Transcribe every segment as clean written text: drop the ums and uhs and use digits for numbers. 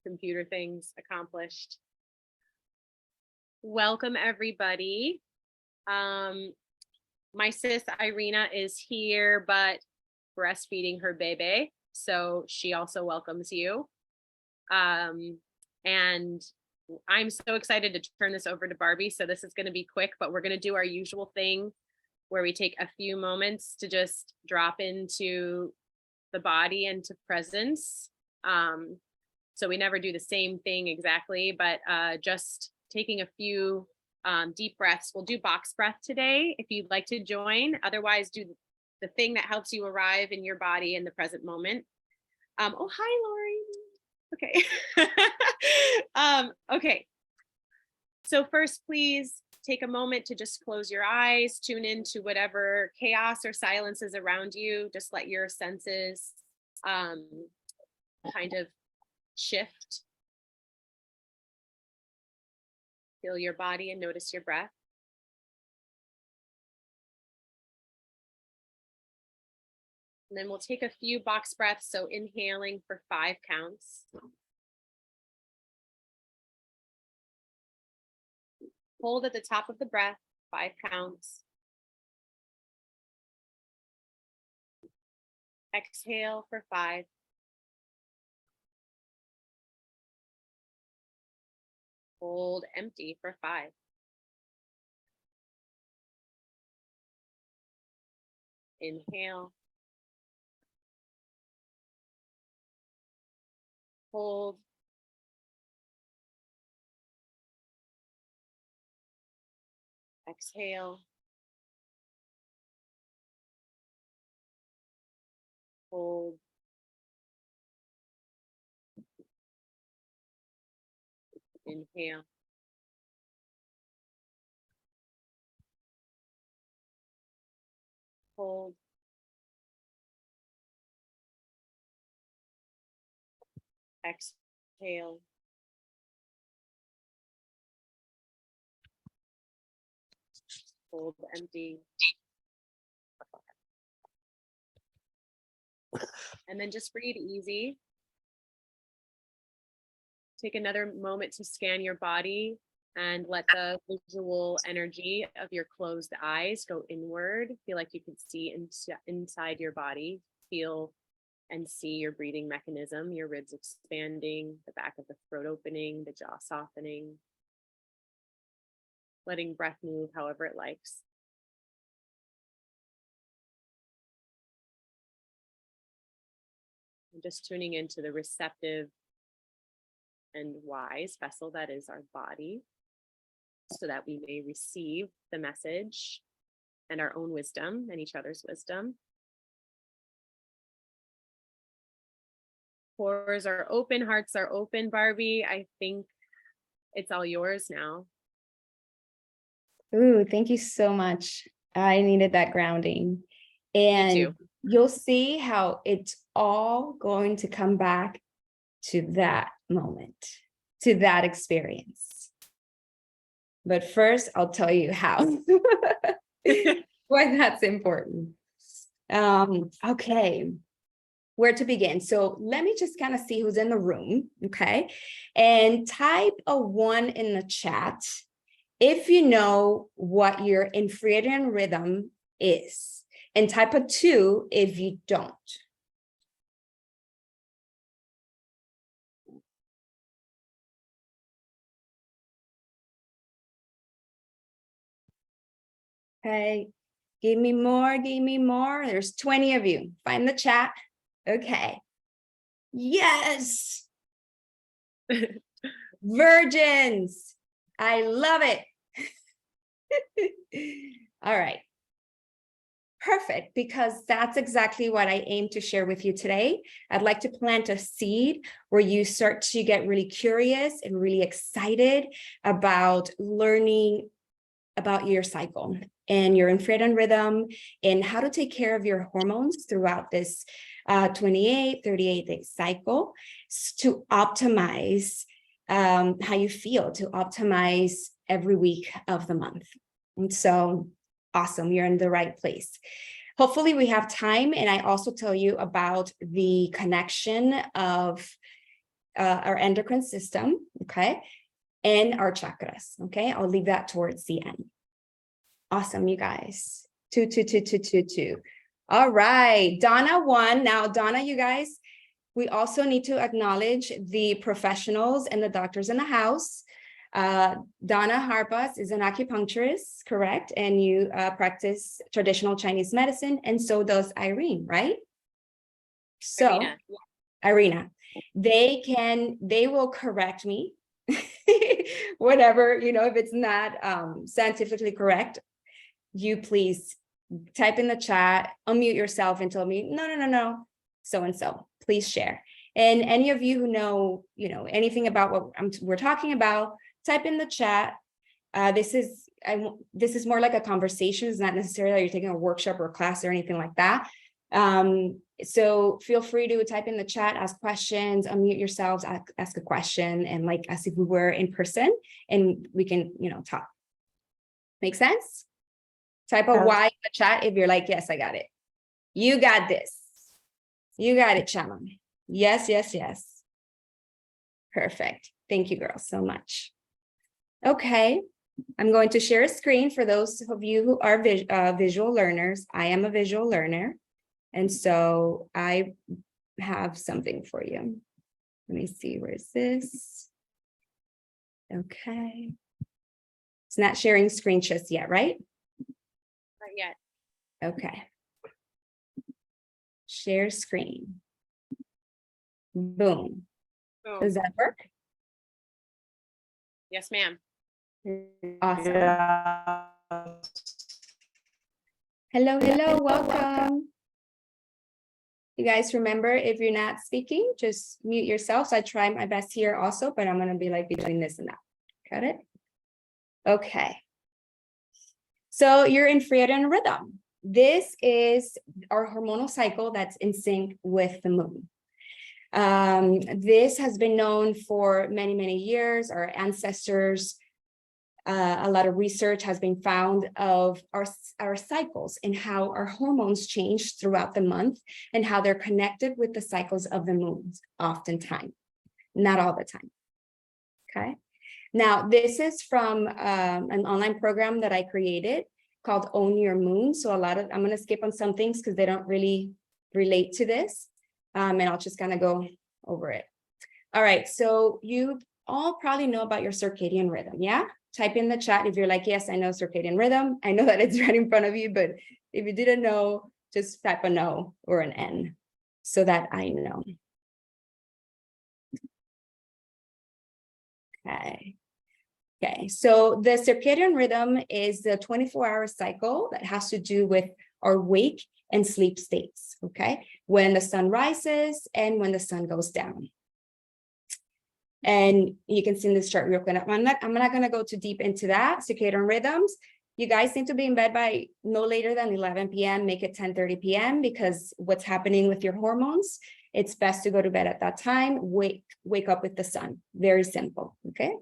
computer things accomplished. Welcome, everybody. My sis Irina is here, but breastfeeding her baby, so she also welcomes you. And I'm so excited to turn this over to Barbie. So this is going to be quick, but we're going to do our usual thing where we take a few moments to just drop into the body and to presence. So we never do the same thing exactly, but just taking a few deep breaths. We'll do box breath today if you'd like to join. Otherwise, do the thing that helps you arrive in your body in the present moment. Oh, hi, Lori. Okay. Okay. So first, please take a moment to just close your eyes, tune into whatever chaos or silence is around you. Just let your senses kind of shift. Feel your body and notice your breath. And then we'll take a few box breaths. So inhaling for 5 counts. Hold at the top of the breath, 5 counts. Exhale for 5. Hold empty for 5. Inhale. Hold. Exhale. Hold. Inhale. Hold. Exhale. Hold empty. And then just breathe easy. Take another moment to scan your body and let the visual energy of your closed eyes go inward. Feel like you can see inside your body. Feel and see your breathing mechanism, your ribs expanding, the back of the throat opening, the jaw softening. Letting breath move however it likes. And just tuning into the receptive and wise vessel that is our body, so that we may receive the message and our own wisdom and each other's wisdom. Pores are open, hearts are open, Barbie. I think it's all yours now. Ooh, thank you so much. I needed that grounding. And you'll see how it's all going to come back to that moment, to that experience. But first, I'll tell you how, why that's important. Okay, where to begin? So let me just kind of see who's in the room, okay? And type a 1 in the chat if you know what your infradian rhythm is, and type a 2 if you don't. Okay, give me more, give me more. There's 20 of you. Find the chat. Okay. Yes. Virgins. I love it. All right. Perfect, because that's exactly what I aim to share with you today. I'd like to plant a seed where you start to get really curious and really excited about learning about your cycle and your infradian rhythm and how to take care of your hormones throughout this 28, 38-day cycle to optimize how you feel, to optimize every week of the month. And so awesome, you're in the right place. Hopefully we have time. And I also tell you about the connection of our endocrine system, okay, and our chakras, okay? I'll leave that towards the end. Awesome, you guys. Two. All right, Donna won. Now, Donna, you guys, we also need to acknowledge the professionals and the doctors in the house. Donna Harpas is an acupuncturist, correct? And you practice traditional Chinese medicine, and so does Irene, right? So, Irina, they will correct me, whatever, if it's not scientifically correct, you please type in the chat, unmute yourself and tell me, no, so-and-so, please share. And any of you who know, anything about what we're talking about, type in the chat. This is more like a conversation. It's not necessarily you're taking a workshop or a class or anything like that. So feel free to type in the chat, ask questions, unmute yourselves, ask a question, and like as if we were in person, and we can, talk. Make sense? Type a Y in the chat if you're like, yes, I got it. You got this. You got it, Chama. Yes. Perfect. Thank you, girls, so much. Okay. I'm going to share a screen for those of you who are visual learners. I am a visual learner. And so I have something for you. Let me see, where is this? Okay. It's not sharing screen just yet, right? Not yet. Okay. Share screen. Boom. Does that work? Yes, ma'am. Awesome. Yeah. Hello, welcome. You guys remember, if you're not speaking, just mute yourselves. I try my best here also, but I'm going to be like between this and that. Got it? Okay. So you're in infradian rhythm. This is our hormonal cycle that's in sync with the moon. This has been known for many years. Our ancestors, a lot of research has been found of our cycles and how our hormones change throughout the month and how they're connected with the cycles of the moons, oftentimes, not all the time. Okay. Now, this is from an online program that I created called Own Your Moon. So I'm going to skip on some things because they don't really relate to this. And I'll just kind of go over it. All right. So you all probably know about your circadian rhythm. Yeah. Type in the chat if you're like, yes, I know circadian rhythm. I know that it's right in front of you, but if you didn't know, just type a no or an N so that I know. Okay, so the circadian rhythm is the 24-hour cycle that has to do with our wake and sleep states, okay? When the sun rises and when the sun goes down. And you can see in this chart real quick. I'm not going to go too deep into that. Circadian rhythms. You guys need to be in bed by no later than 11 p.m. Make it 10:30 p.m. because what's happening with your hormones, it's best to go to bed at that time. Wake up with the sun. Very simple. Okay.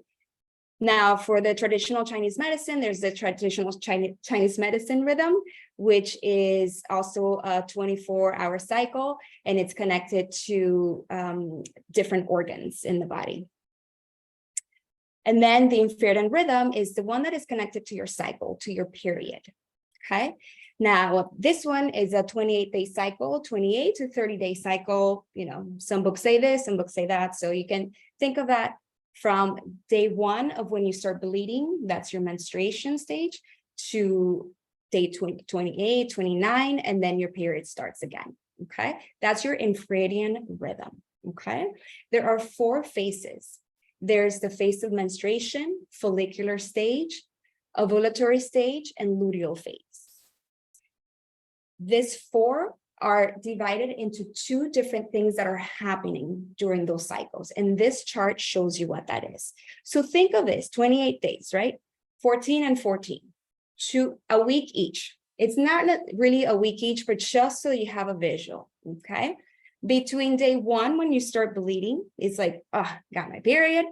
Now, for the traditional Chinese medicine, there's the traditional Chinese medicine rhythm, which is also a 24-hour cycle, and it's connected to different organs in the body. And then the infradian rhythm is the one that is connected to your cycle, to your period. Okay. Now, this one is a 28-day cycle, 28 to 30-day cycle. Some books say this, some books say that. So you can think of that from day one of when you start bleeding, that's your menstruation stage, to day 28, 29, and then your period starts again. Okay. That's your infradian rhythm. Okay. There are 4 phases. There's the phase of menstruation, follicular stage, ovulatory stage, and luteal phase. These 4 are divided into 2 different things that are happening during those cycles. And this chart shows you what that is. So think of this, 28 days, right? 14 and 14, a week each. It's not really a week each, but just so you have a visual, okay? Between day 1, when you start bleeding, it's like, got my period,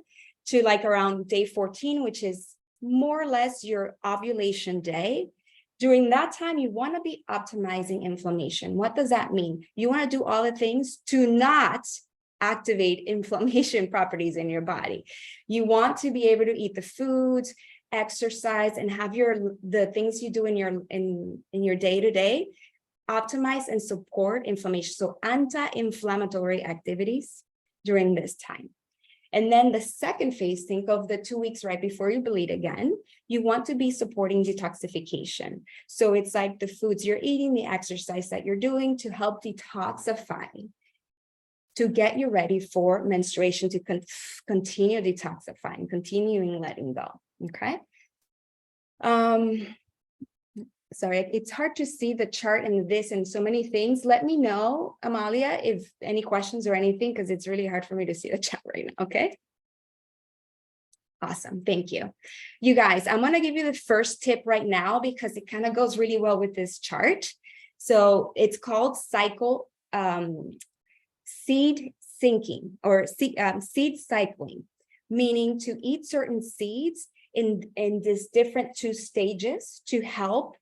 to like around day 14, which is more or less your ovulation day. During that time, you want to be optimizing inflammation. What does that mean? You want to do all the things to not activate inflammation properties in your body. You want to be able to eat the foods, exercise, and have the things you do in your day-to-day optimize and support inflammation. So anti-inflammatory activities during this time. And then the second phase, think of the 2 weeks right before you bleed again. You want to be supporting detoxification. So it's like the foods you're eating, the exercise that you're doing to help detoxify, to get you ready for menstruation, to continue detoxifying, continuing letting go. Okay. Sorry, it's hard to see the chart and this and so many things. Let me know, Amalia, if any questions or anything, because it's really hard for me to see the chat right now. Okay. Awesome. Thank you. You guys, I'm going to give you the first tip right now because it kind of goes really well with this chart. So it's called seed syncing or seed cycling, meaning to eat certain seeds in this different 2 stages to help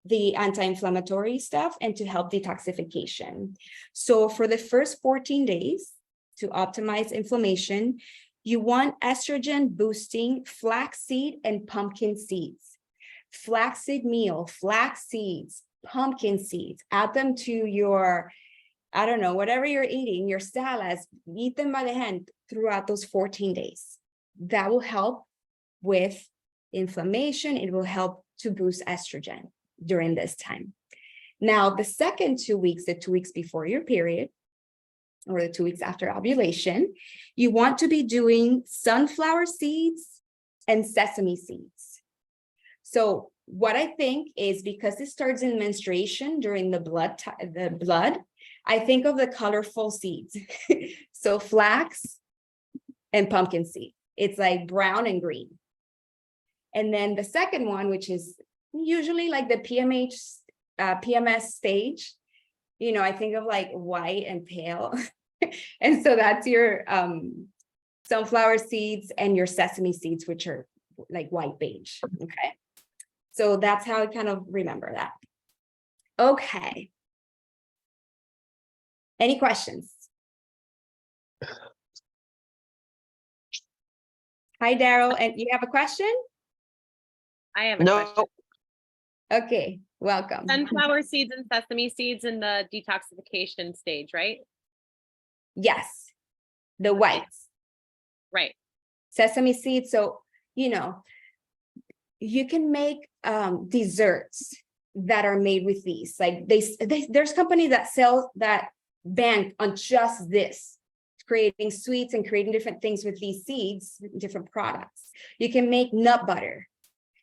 the anti-inflammatory stuff and to help detoxification. So for the first 14 days to optimize inflammation, you want estrogen boosting flaxseed and pumpkin seeds. Flaxseed meal, flax seeds, pumpkin seeds, add them to your, I don't know, whatever you're eating, your salads, eat them by the hand throughout those 14 days. That will help with inflammation. It will help to boost estrogen during this time. Now, the second 2 weeks, the 2 weeks before your period, or the 2 weeks after ovulation, you want to be doing sunflower seeds and sesame seeds. So what I think is, because it starts in menstruation during the blood, I think of the colorful seeds. So flax and pumpkin seed. It's like brown and green. And then the second one, which is usually like the PMS stage, you know, I think of like white and pale. And so that's your sunflower seeds and your sesame seeds, which are like white beige. Okay. So that's how I kind of remember that. Okay. Any questions? Hi, Daryl. And you have a question? I have a question. Okay, welcome. Sunflower seeds and sesame seeds in the detoxification stage, right? Yes, the whites. Right. Sesame seeds. So, you know, you can make desserts that are made with these. Like there's companies that sell that bank on just this, creating sweets and creating different things with these seeds, different products. You can make nut butter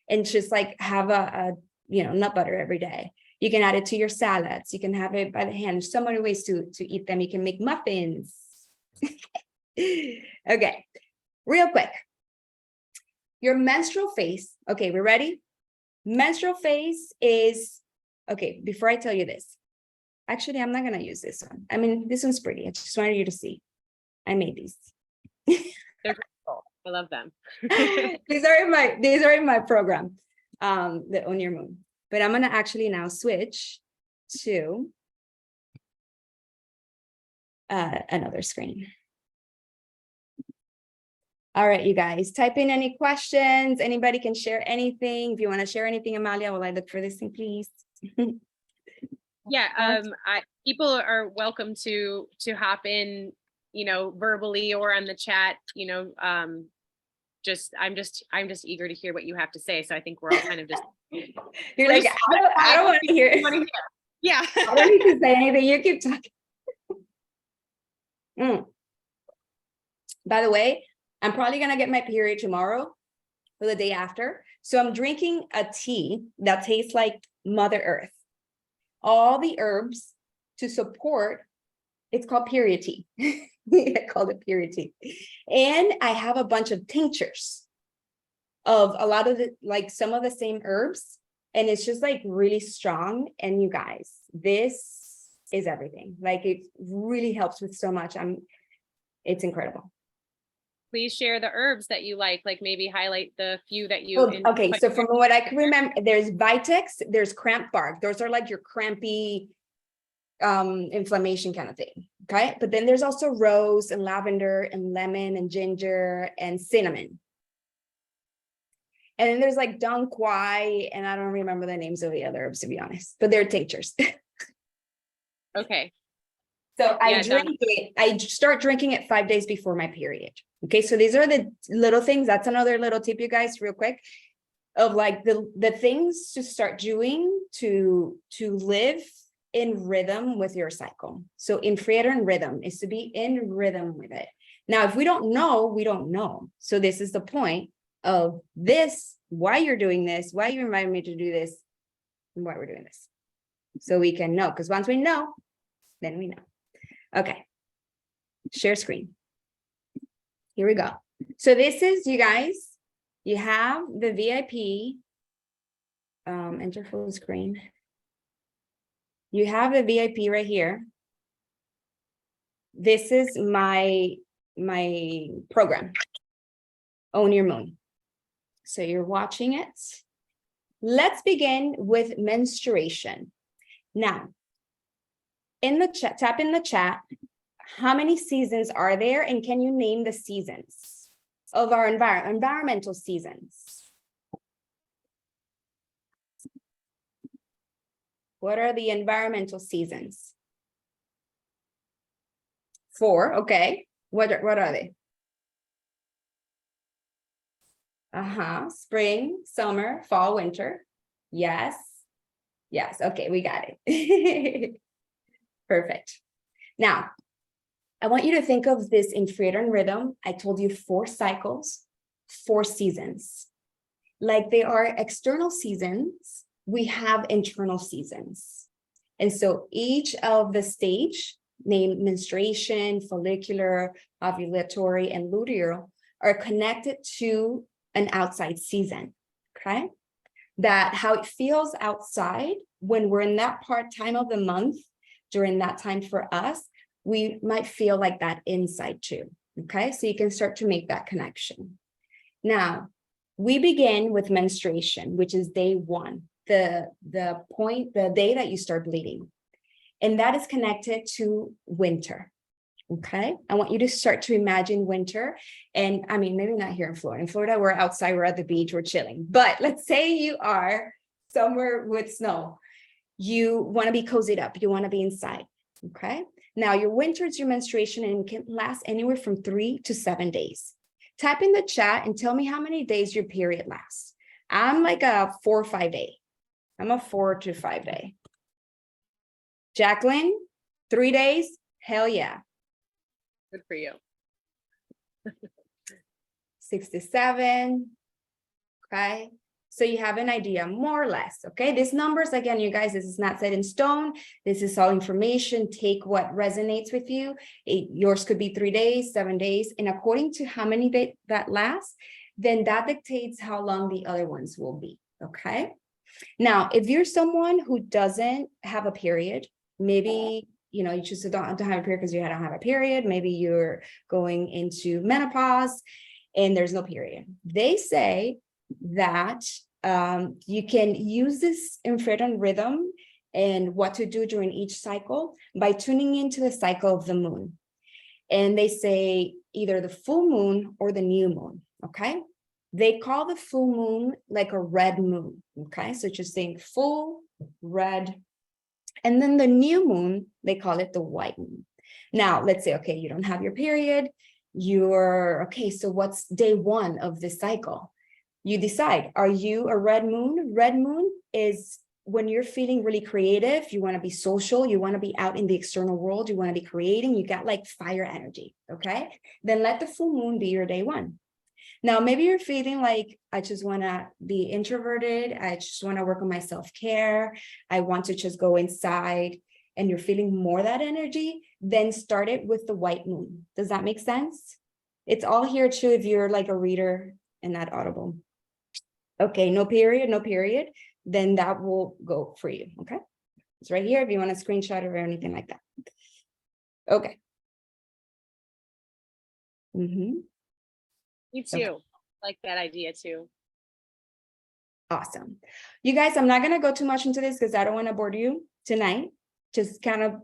and just like have a nut butter every day. You can add it to your salads. You can have it by the hand. There's so many ways to eat them. You can make muffins. Okay, real quick. Your menstrual phase. Okay, we're ready? Menstrual phase is, okay, before I tell you this, actually, I'm not going to use this one. I mean, this one's pretty. I just wanted you to see. I made these. They're cool. I love them. These are in my program, the On Your Moon. But I'm going to actually now switch to another screen. All right, you guys, type in any questions. Anybody can share anything. If you want to share anything, Amalia, while I look for this thing, please. Yeah, people are welcome to hop in, verbally or on the chat, I'm just eager to hear what you have to say. So I think we're all kind of just you're like, I don't want to hear it. Yeah. I don't need to say anything. You keep talking. By the way, I'm probably gonna get my period tomorrow or the day after. So I'm drinking a tea that tastes like Mother Earth. All the herbs to support, it's called period tea. I called it period tea. And I have a bunch of tinctures of a lot of some of the same herbs. And it's just like really strong. And you guys, this is everything. Like it really helps with so much. It's incredible. Please share the herbs that you like maybe highlight the few that you. Okay, so from what I can remember, there's Vitex, there's cramp bark. Those are like your crampy inflammation kind of thing. Okay, but then there's also rose and lavender and lemon and ginger and cinnamon. And then there's like dong quai, and I don't remember the names of the other herbs, to be honest, but they're tinctures. Okay. So I Yeah, drink it, I start drinking it 5 days before my period. Okay, so these are the little things. That's another little tip, you guys, real quick, of like the things to start doing to live in rhythm with your cycle. So infradian rhythm is to be in rhythm with it. Now, if we don't know, we don't know. So this is the point of this, why you're doing this, why you invited me to do this, and why we're doing this. So we can know, because once we know, then we know. Okay, share screen. Here we go. So this is, you guys, you have the VIP, enter full screen. You have the VIP right here. This is my program, Own Your Moon. So you're watching it. Let's begin with menstruation. Now, in the chat, tap in the chat, how many seasons are there, and can you name the seasons of our environmental seasons? What are the environmental seasons? 4, okay. What are they? Spring, summer, fall, winter. Yes. Yes, okay, we got it. Perfect. Now, I want you to think of this infradian rhythm. I told you 4 cycles, 4 seasons. Like they are external seasons, we have internal seasons. And so each of the stage, named menstruation, follicular, ovulatory, and luteal, are connected to an outside season, okay? That how it feels outside when we're in that time of the month, during that time for us, we might feel like that inside too, okay? So you can start to make that connection. Now, we begin with menstruation, which is day 1, the day that you start bleeding. And that is connected to winter, okay? I want you to start to imagine winter. And I mean, maybe not here in Florida. In Florida, we're outside, we're at the beach, we're chilling. But let's say you are somewhere with snow. You want to be cozied up, you want to be inside, okay? Now, your winter is your menstruation and can last anywhere from 3 to 7 days. Type in the chat and tell me how many days your period lasts. I'm like a 4 or 5 day. I'm a 4 to 5 day. Jacqueline, 3 days? Hell yeah. Good for you. 6 to 7. Okay. So you have an idea, more or less. Okay. These numbers, again, you guys, this is not set in stone. This is all information. Take what resonates with you. Yours could be 3 days, 7 days. And according to how many days that lasts, then that dictates how long the other ones will be. Okay. Now, if you're someone who doesn't have a period, maybe, you just don't have a period because you don't have a period. Maybe you're going into menopause and there's no period. They say that you can use this infradian rhythm and what to do during each cycle by tuning into the cycle of the moon. And they say either the full moon or the new moon, okay? They call the full moon like a red moon, okay? So just saying full, red, and then the new moon, they call it the white moon. Now, let's say, okay, you don't have your period. Okay, so what's day 1 of this cycle? You decide, are you a red moon? Red moon is when you're feeling really creative, you want to be social, you want to be out in the external world, you want to be creating, you got like fire energy, okay? Then let the full moon be your day 1. Now, maybe you're feeling like, I just want to be introverted. I just want to work on my self-care. I want to just go inside, and you're feeling more that energy, then start it with the white moon. Does that make sense? It's all here too if you're like a reader and not audible. Okay, no period, then that will go for you, okay? It's right here if you want to screenshot it or anything like that. Okay. Me too. Okay. Like that idea too. Awesome. You guys, I'm not going to go too much into this because I don't want to bore you tonight. Just kind of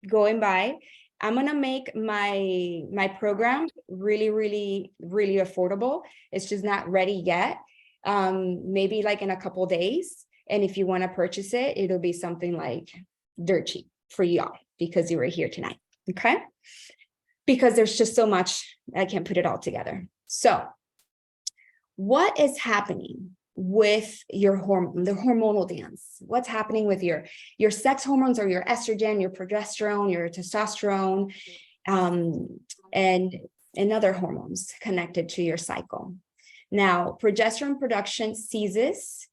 going by. I'm gonna make my program really, really, really affordable. It's just not ready yet. Maybe like in a couple days. And if you want to purchase it, it'll be something like dirt cheap for y'all because you were here tonight. Okay. Because there's just so much, I can't put it all together. So what is happening with your the hormonal dance? What's happening with your sex hormones, or your estrogen, your progesterone, your testosterone, and other hormones connected to your cycle? Now, progesterone production ceases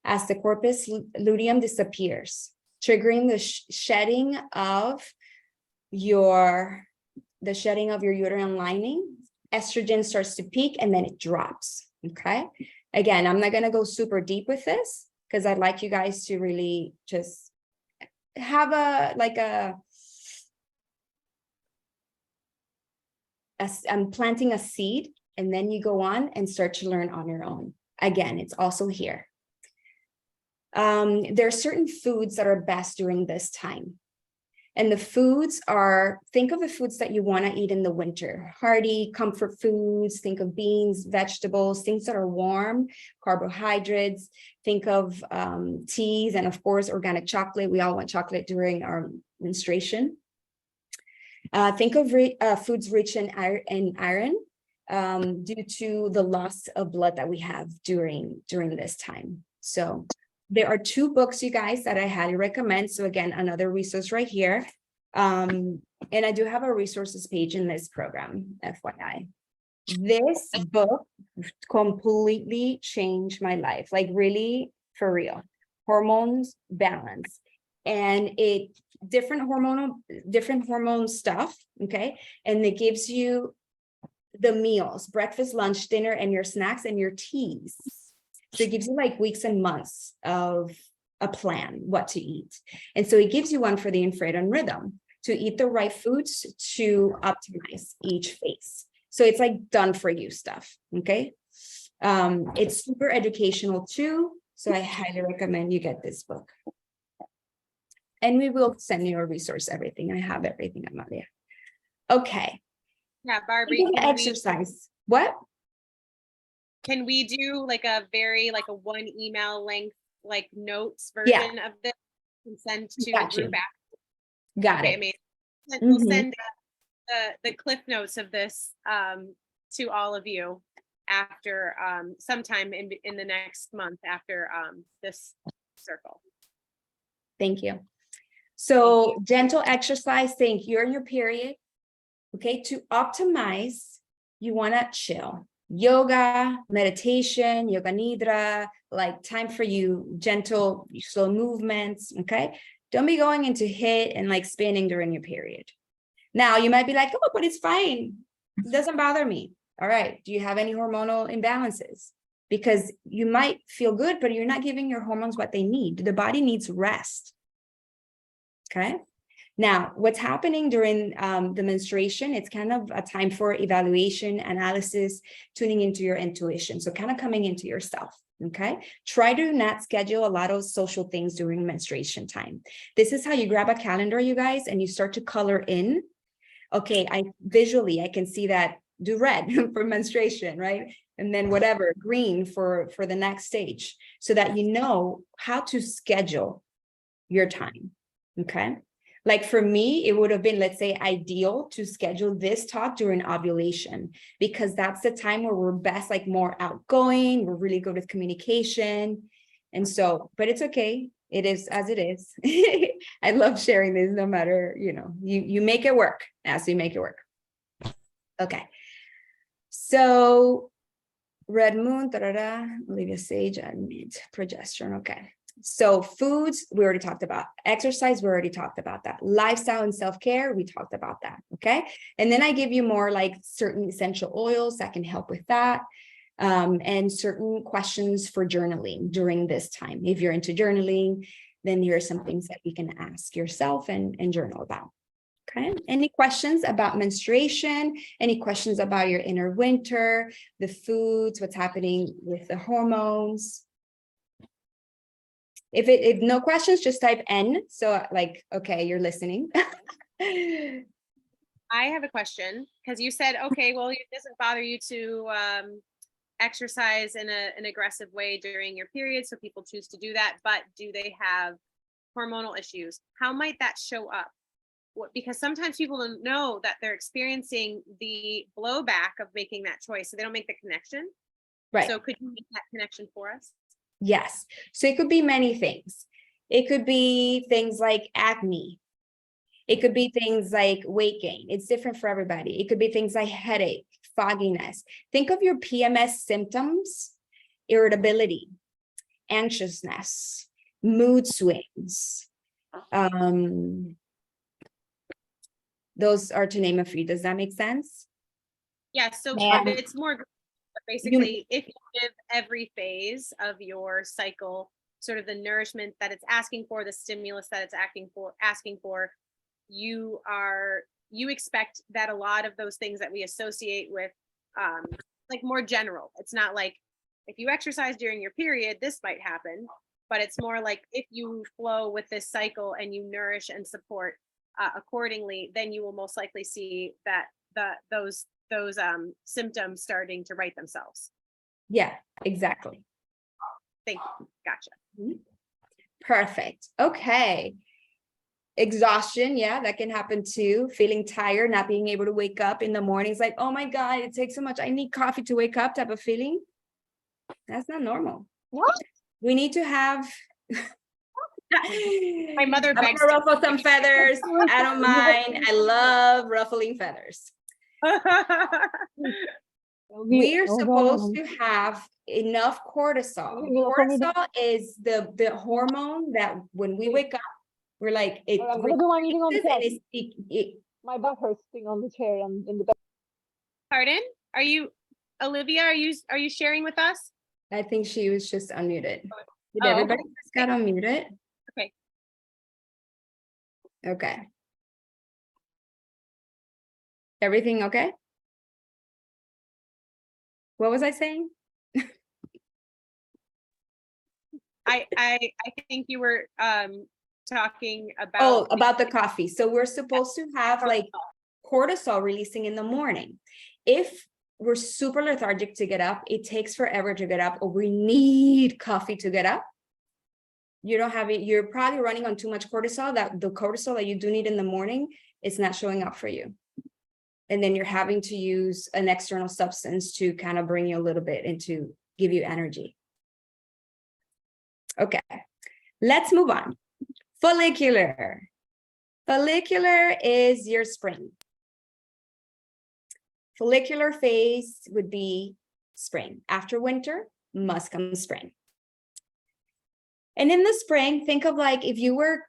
as the corpus luteum disappears, triggering the shedding of your uterine lining. Estrogen starts to peak and then it drops. Okay. Again, I'm not going to go super deep with this because I'd like you guys to really just have I'm planting a seed, and then you go on and start to learn on your own. Again, it's also here. There are certain foods that are best during this time. And the foods are, think of the foods that you want to eat in the winter. Hearty, comfort foods. Think of beans, vegetables, things that are warm, carbohydrates. Think of teas, and of course, organic chocolate. We all want chocolate during our menstruation. Think of foods rich in iron due to the loss of blood that we have during this time. So there are 2 books, you guys, that I highly recommend. So again, another resource right here. And I do have a resources page in this program, FYI. This book completely changed my life, like really, for real. Hormones balance. And it different hormone stuff, okay? And it gives you the meals, breakfast, lunch, dinner, and your snacks and your teas. So it gives you like weeks and months of a plan, what to eat. And so it gives you one for the infradian rhythm, to eat the right foods to optimize each phase. So it's like done for you stuff, okay? It's super educational too. So I highly recommend you get this book. And we will send you a resource, everything. I have everything, Amalia. Okay. Yeah, Barbie. Exercise. What? Can we do like a 1 email length, like notes version of this and send to the group after? Got it. Amazing. We'll send the cliff notes of this to all of you after sometime in the next month after this circle. Thank you. So gentle exercise, think you're in your period. Okay, to optimize, you want to chill. Yoga, meditation, yoga nidra, like time for you, gentle, slow movements, okay? Don't be going into HIIT and like spinning during your period. Now, you might be like, oh, but it's fine. It doesn't bother me. All right, do you have any hormonal imbalances? Because you might feel good, but you're not giving your hormones what they need. The body needs rest, okay? Now, what's happening during the menstruation, it's kind of a time for evaluation, analysis, tuning into your intuition. So kind of coming into yourself, okay? Try to not schedule a lot of social things during menstruation time. This is how you grab a calendar, you guys, and you start to color in. Okay, I can see that, do red for menstruation, right? And then whatever, green for the next stage, so that you know how to schedule your time, okay? Like for me, it would have been, let's say, ideal to schedule this talk during ovulation, because that's the time where we're best, like more outgoing, we're really good with communication. And so, but it's okay. It is as it is. I love sharing this, no matter, you make it work as you make it work. Okay. So red moon, Olivia Sage, and progesterone. Okay. So foods, we already talked about. Exercise, we already talked about that. Lifestyle and self-care, we talked about that, okay? And then I give you more like certain essential oils that can help with that, and certain questions for journaling during this time. If you're into journaling, then here are some things that you can ask yourself and journal about, okay? Any questions about menstruation? Any questions about your inner winter, the foods, what's happening with the hormones? If no questions, just type N. So like, okay, you're listening. I have a question, because you said, okay, well, it doesn't bother you to exercise in an aggressive way during your period, so people choose to do that, but do they have hormonal issues? How might that show up? Because sometimes people don't know that they're experiencing the blowback of making that choice, so they don't make the connection. Right. So could you make that connection for us? Yes. So it could be many things. It could be things like acne. It could be things like weight gain. It's different for everybody. It could be things like headache, fogginess. Think of your PMS symptoms: irritability, anxiousness, mood swings. Those are to name a few. Does that make sense? Yeah, so And it's more, but basically, if you give every phase of your cycle sort of the nourishment that it's asking for, the stimulus that it's asking for, you expect that a lot of those things that we associate with like more general. It's not like if you exercise during your period, this might happen, but it's more like if you flow with this cycle and you nourish and support accordingly, then you will most likely see that those symptoms starting to right themselves. yeah, exactly. Thank you. Gotcha. Perfect. Okay. Exhaustion, yeah, that can happen too. Feeling tired, not being able to wake up in the morning. It's like, oh my God, it takes so much. I need coffee to wake up type of feeling. That's not normal. What? We need to have. My mother I'm begs gonna ruffle some feathers. I don't mind. I love ruffling feathers. We're supposed to have enough cortisol. Cortisol is the hormone that when we wake up, we're like, it I'm gonna do my meeting on the releases chair. My butt hurts sitting on the chair and in the bed. Pardon? Are you, Olivia? Are you sharing with us? I think she was just unmuted. Did Oh, everybody okay. just got unmuted? Okay. Okay. Everything okay? What was I saying? I think you were talking about Oh, about the coffee. So we're supposed to have like cortisol releasing in the morning. If we're super lethargic to get up, it takes forever to get up, or we need coffee to get up. You don't have it, you're probably running on too much cortisol, that the cortisol that you do need in the morning is not showing up for you. And then you're having to use an external substance to kind of bring you a little bit and to give you energy. Okay, let's move on. Follicular. Follicular is your spring. Follicular phase would be spring. After winter, must come spring. And in the spring, think of like if you were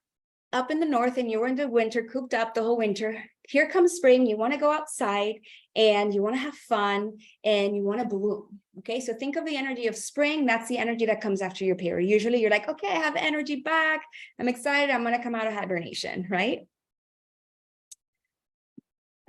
up in the north and you were in the winter, cooped up the whole winter. Here comes spring, you want to go outside and you want to have fun and you want to bloom. Okay, so think of the energy of spring. That's the energy that comes after your period. Usually you're like, okay, I have energy back. I'm excited. I'm going to come out of hibernation, right?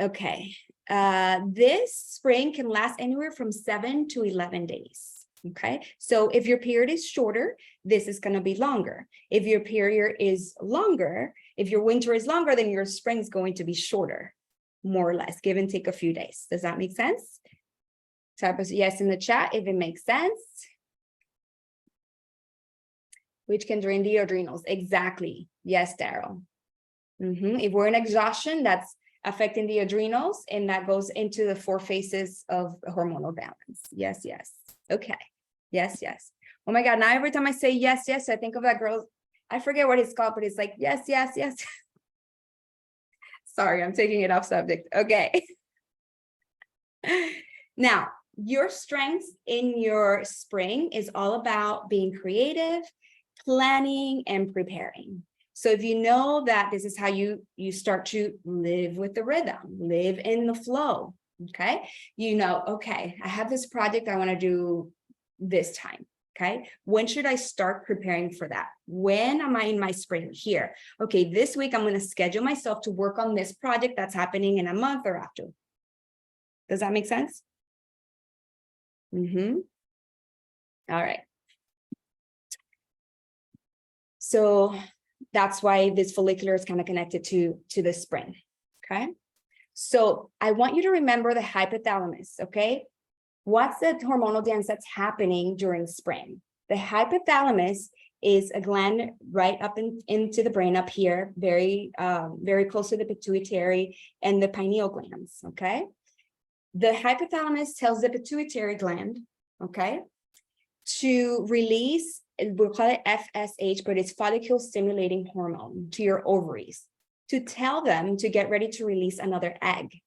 Okay, this spring can last anywhere from 7 to 11 days. Okay, so if your period is shorter, this is going to be longer. If your period is longer, if your winter is longer, then your spring is going to be shorter, more or less, give and take a few days. Does that make sense? Type of yes in the chat if it makes sense. Which can drain the adrenals. Exactly. Yes, Daryl. If we're in exhaustion, that's affecting the adrenals, and that goes into the 4 phases of hormonal balance. Yes, yes. Okay. Yes, yes. Oh my God. Now every time I say yes, yes, I think of that girl. I forget what it's called, but it's like, yes, yes, yes. Sorry, I'm taking it off subject. Okay. Now, your strengths in your spring is all about being creative, planning, and preparing. So if you know that this is how you start to live with the rhythm, live in the flow, okay? You know, okay, I have this project I want to do this time, okay? When should I start preparing for that? When am I in my spring? Here. Okay, this week I'm going to schedule myself to work on this project that's happening in a month or after. Does that make sense? All right. So that's why this follicular is kind of connected to the spring, okay? So I want you to remember the hypothalamus, okay? What's the hormonal dance that's happening during spring? The hypothalamus is a gland right up into the brain up here, very close to the pituitary and the pineal glands, okay? The hypothalamus tells the pituitary gland, okay, to release, we'll call it FSH, but it's follicle stimulating hormone to your ovaries, to tell them to get ready to release another egg,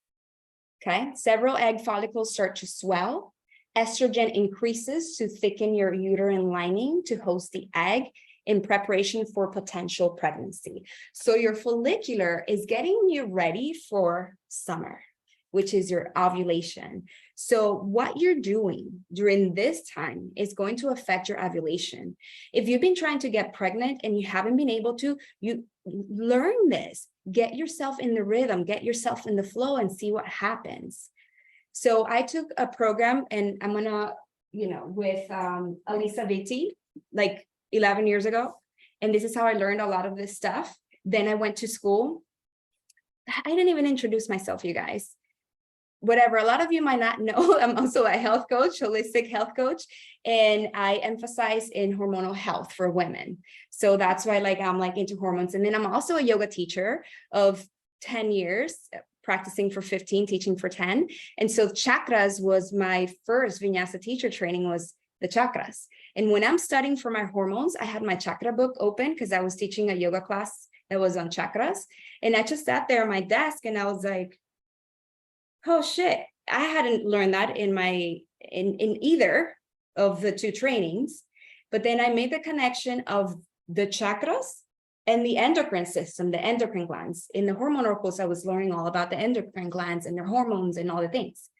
okay? Several egg follicles start to swell. Estrogen increases to thicken your uterine lining to host the egg in preparation for potential pregnancy. So your follicular is getting you ready for summer, which is your ovulation. So what you're doing during this time is going to affect your ovulation. If you've been trying to get pregnant and you haven't been able to, you learn this, get yourself in the rhythm, get yourself in the flow and see what happens. So I took a program and I'm gonna, with Alisa Vitti, like 11 years ago. And this is how I learned a lot of this stuff. Then I went to school. I didn't even introduce myself, you guys. Whatever, a lot of you might not know, I'm also a health coach, holistic health coach, and I emphasize in hormonal health for women. So that's why I'm into hormones. And then I'm also a yoga teacher of 10 years, practicing for 15, teaching for 10. And so chakras was my first vinyasa teacher training, was the chakras. And when I'm studying for my hormones, I had my chakra book open because I was teaching a yoga class that was on chakras. And I just sat there at my desk and I was like, oh shit, I hadn't learned that in either of the two trainings. But then I made the connection of the chakras and the endocrine system, the endocrine glands. In the hormonal course, I was learning all about the endocrine glands and their hormones and all the things.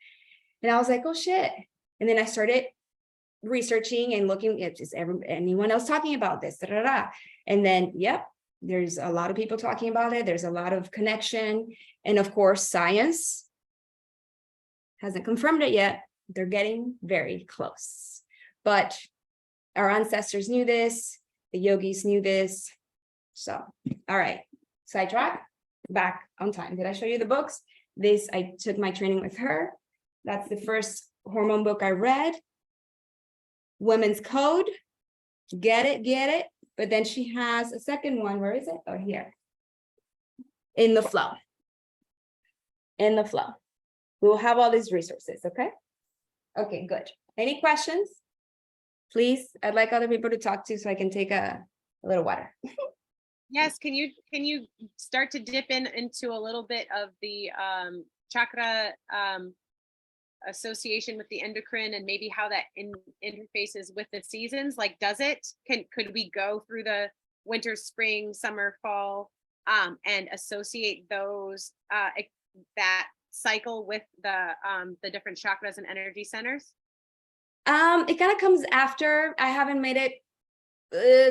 And I was like, oh shit. And then I started researching and looking at just anyone else talking about this. And then, yep, there's a lot of people talking about it. There's a lot of connection. And of course, science hasn't confirmed it yet. They're getting very close. But our ancestors knew this. The yogis knew this. So, all right, sidetrack, back on time. Did I show you the books? This, I took my training with her. That's the first hormone book I read. Women's Code, get it. But then she has a second one. Where is it? Oh, here. In the Flow. In the Flow. We'll have all these resources, okay? Okay, good. Any questions? Please, I'd like other people to talk to so I can take a little water. Yes, can you start to dip into a little bit of the chakra association with the endocrine and maybe how that interfaces with the seasons? Like, could we go through the winter, spring, summer, fall, and associate those that cycle with the different chakras and energy centers? It kind of comes after. I haven't made it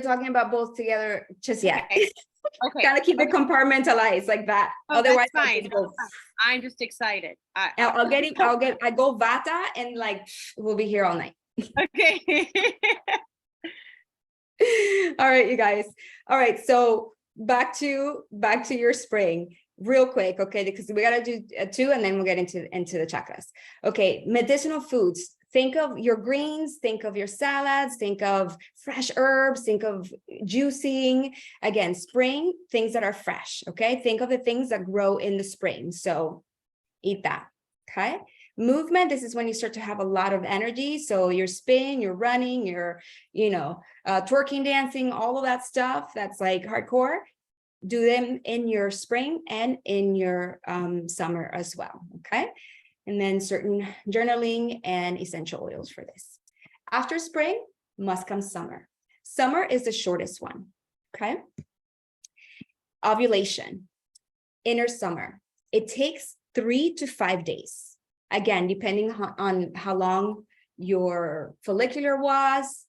talking about both together just yet. Okay. Gotta keep it compartmentalized like that. Oh, otherwise, that's fine. I'm just excited. I go Vata and we'll be here all night. Okay. All right, you guys. All right, so back to your spring real quick, okay? Because we gotta do two, and then we'll get into the chakras. Okay, medicinal foods. Think of your greens, think of your salads, think of fresh herbs, think of juicing. Again, spring, things that are fresh, okay? Think of the things that grow in the spring. So eat that, okay? Movement, this is when you start to have a lot of energy. So you're spinning, you're running, you're, twerking, dancing, all of that stuff. That's like hardcore. Do them in your spring and in your summer as well, okay? And then certain journaling and essential oils for this. After spring, must come summer. Summer is the shortest one, okay? Ovulation, inner summer. It takes 3 to 5 days. Again, depending on how long your follicular was,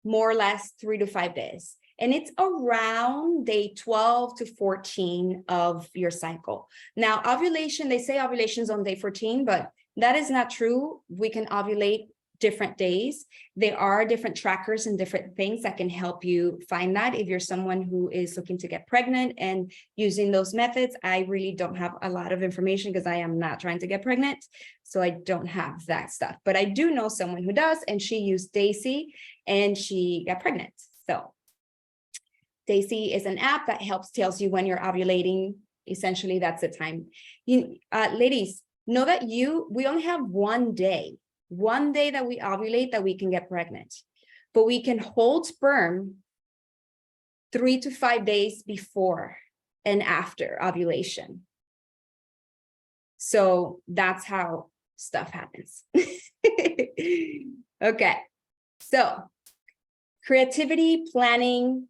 more or less 3 to 5 days. And it's around day 12 to 14 of your cycle. Now, ovulation, they say ovulation is on day 14, but that is not true. We can ovulate different days. There are different trackers and different things that can help you find that. If you're someone who is looking to get pregnant and using those methods, I really don't have a lot of information because I am not trying to get pregnant. So I don't have that stuff, but I do know someone who does, and she used Daisy and she got pregnant. So Daisy is an app that tells you when you're ovulating. Essentially, that's the time. Ladies, know that we only have one day that we ovulate that we can get pregnant, but we can hold sperm 3 to 5 days before and after ovulation. So that's how stuff happens. Okay, so creativity, planning,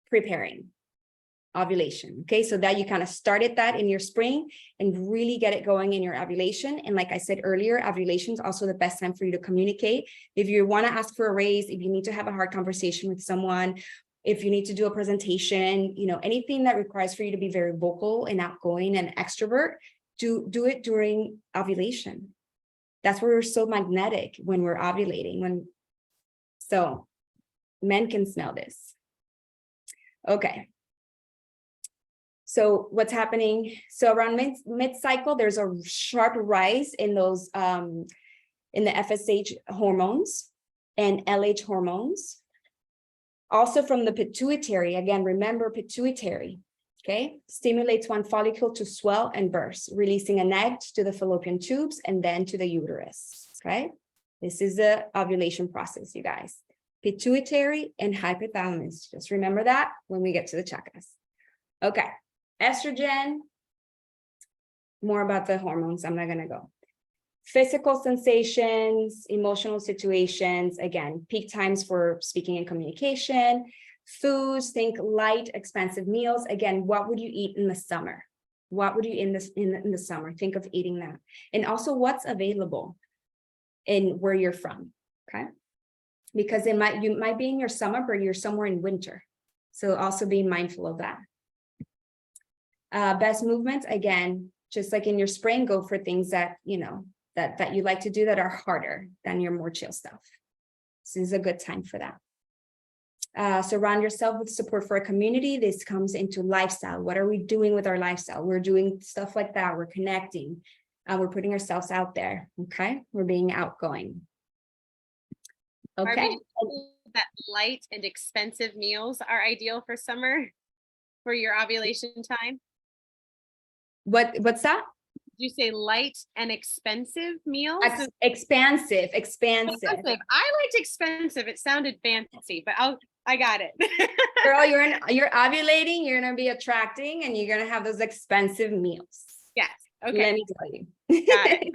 preparing, ovulation. Okay, so that you kind of started that in your spring and really get it going in your ovulation. And like I said earlier, ovulation is also the best time for you to communicate. If you want to ask for a raise, if you need to have a hard conversation with someone, if you need to do a presentation, anything that requires for you to be very vocal and outgoing and extrovert, do it during ovulation. That's where we're so magnetic when we're ovulating. So men can smell this. Okay. So what's happening? So around mid-cycle, there's a sharp rise in those in the FSH hormones and LH hormones. Also from the pituitary, again, remember pituitary, okay? Stimulates one follicle to swell and burst, releasing an egg to the fallopian tubes and then to the uterus, okay? This is the ovulation process, you guys. Pituitary and hypothalamus. Just remember that when we get to the chakras. Okay. Estrogen, more about the hormones. I'm not going to go. Physical sensations, emotional situations, again, peak times for speaking and communication. Foods, think light, expensive meals. Again, what would you eat in the summer? What would you eat in the summer? Think of eating that. And also what's available in where you're from, okay? Because you might be in your summer, but you're somewhere in winter. So also be mindful of that. Best movements, again, just like in your spring, go for things that, that you like to do that are harder than your more chill stuff. This is a good time for that. Surround yourself with support for a community. This comes into lifestyle. What are we doing with our lifestyle? We're doing stuff like that. We're connecting. We're putting ourselves out there. Okay. We're being outgoing. Okay. Barbie, that light and expensive meals are ideal for summer for your ovulation time. What's that? Did you say light and expensive meals? Expansive. I liked expensive. It sounded fancy, but I got it. Girl, you're ovulating, you're gonna be attracting, and you're gonna have those expensive meals. Yes. Okay. Let me tell you. Got it.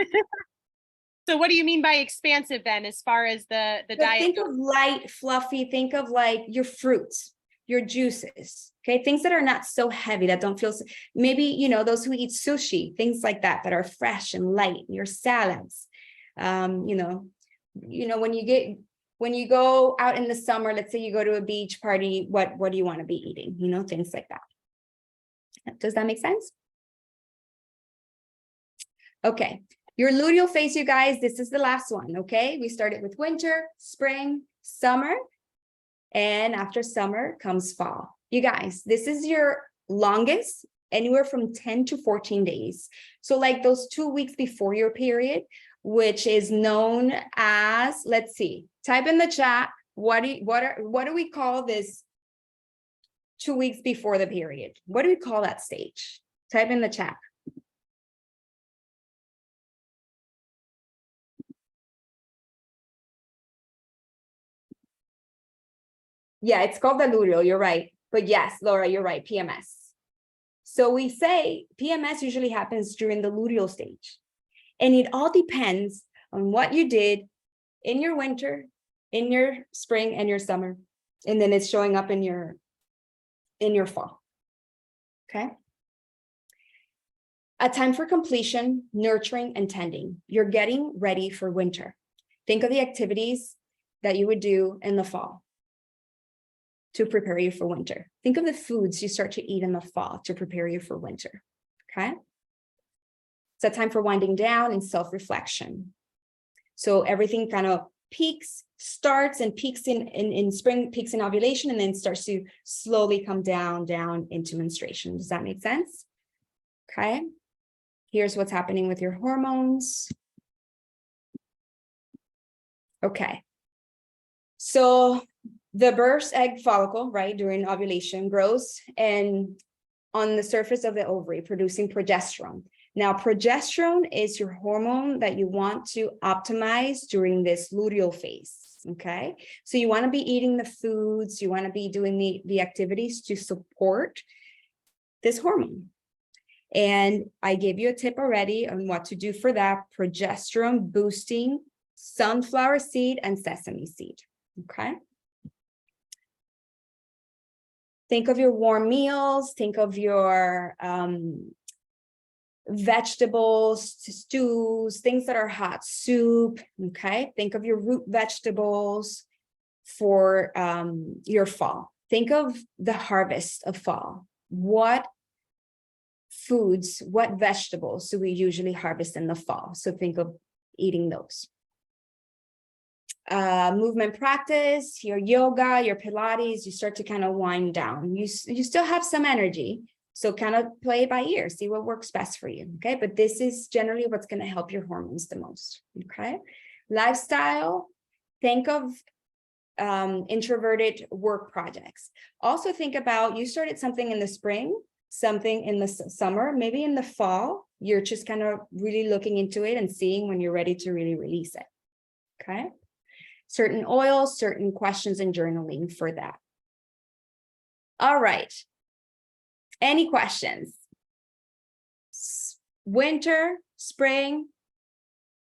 So what do you mean by expansive then, as far as the diet? Think of light, fluffy, think of like your fruits, your juices, okay? Things that are not so heavy, that don't feel, maybe, those who eat sushi, things like that are fresh and light, your salads. When you go out in the summer, let's say you go to a beach party, what do you want to be eating? Things like that. Does that make sense? Okay. Your luteal phase, you guys, this is the last one, okay? We started with winter, spring, summer, and after summer comes fall. You guys, this is your longest, anywhere from 10 to 14 days. So like those 2 weeks before your period, which is known as, let's see, type in the chat, what do we call this 2 weeks before the period? What do we call that stage? Type in the chat. Yeah, it's called the luteal, you're right. But yes, Laura, you're right, PMS. So we say PMS usually happens during the luteal stage. And it all depends on what you did in your winter, in your spring, and your summer. And then it's showing up in your fall. Okay. A time for completion, nurturing, and tending. You're getting ready for winter. Think of the activities that you would do in the fall to prepare you for winter. Think of the foods you start to eat in the fall to prepare you for winter, okay? It's a time for winding down and self-reflection. So everything kind of peaks, starts and peaks in spring, peaks in ovulation, and then starts to slowly come down into menstruation. Does that make sense? Okay. Here's what's happening with your hormones. Okay. So the burst egg follicle, right, during ovulation grows and on the surface of the ovary, producing progesterone. Now, progesterone is your hormone that you want to optimize during this luteal phase, okay? So you want to be eating the foods, you want to be doing the activities to support this hormone. And I gave you a tip already on what to do for that: progesterone boosting sunflower seed and sesame seed, okay? Think of your warm meals, think of your vegetables, stews, things that are hot, soup, okay? Think of your root vegetables for your fall. Think of the harvest of fall. What foods, what vegetables do we usually harvest in the fall? So think of eating those. Movement practice, your yoga, your Pilates, you start to kind of wind down. You still have some energy, so kind of play it by ear, see what works best for you, okay? But this is generally what's going to help your hormones the most, okay? Lifestyle, think of introverted work projects. Also think about, you started something in the spring, something in the summer, maybe in the fall, you're just kind of really looking into it and seeing when you're ready to really release it, okay? Certain oils, certain questions and journaling for that. All right. Any questions? Winter, spring,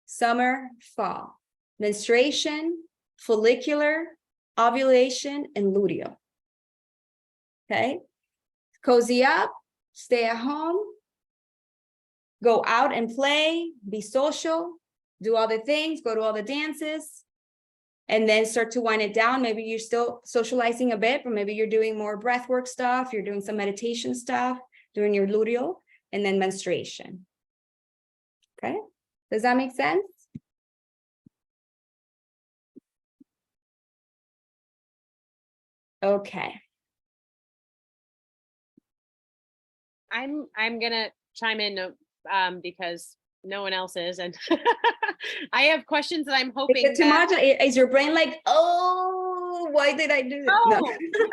summer, fall. Menstruation, follicular, ovulation, and luteal. Okay. Cozy up, stay at home, go out and play, be social, do all the things, go to all the dances, and then start to wind it down. Maybe you're still socializing a bit, but maybe you're doing more breath work stuff, you're doing some meditation stuff, doing your luteal, and then menstruation. Okay, does that make sense? Okay. I'm gonna chime in because no one else is, and I have questions that I'm hoping. Is it too much? Is your brain like, oh, why did I do this?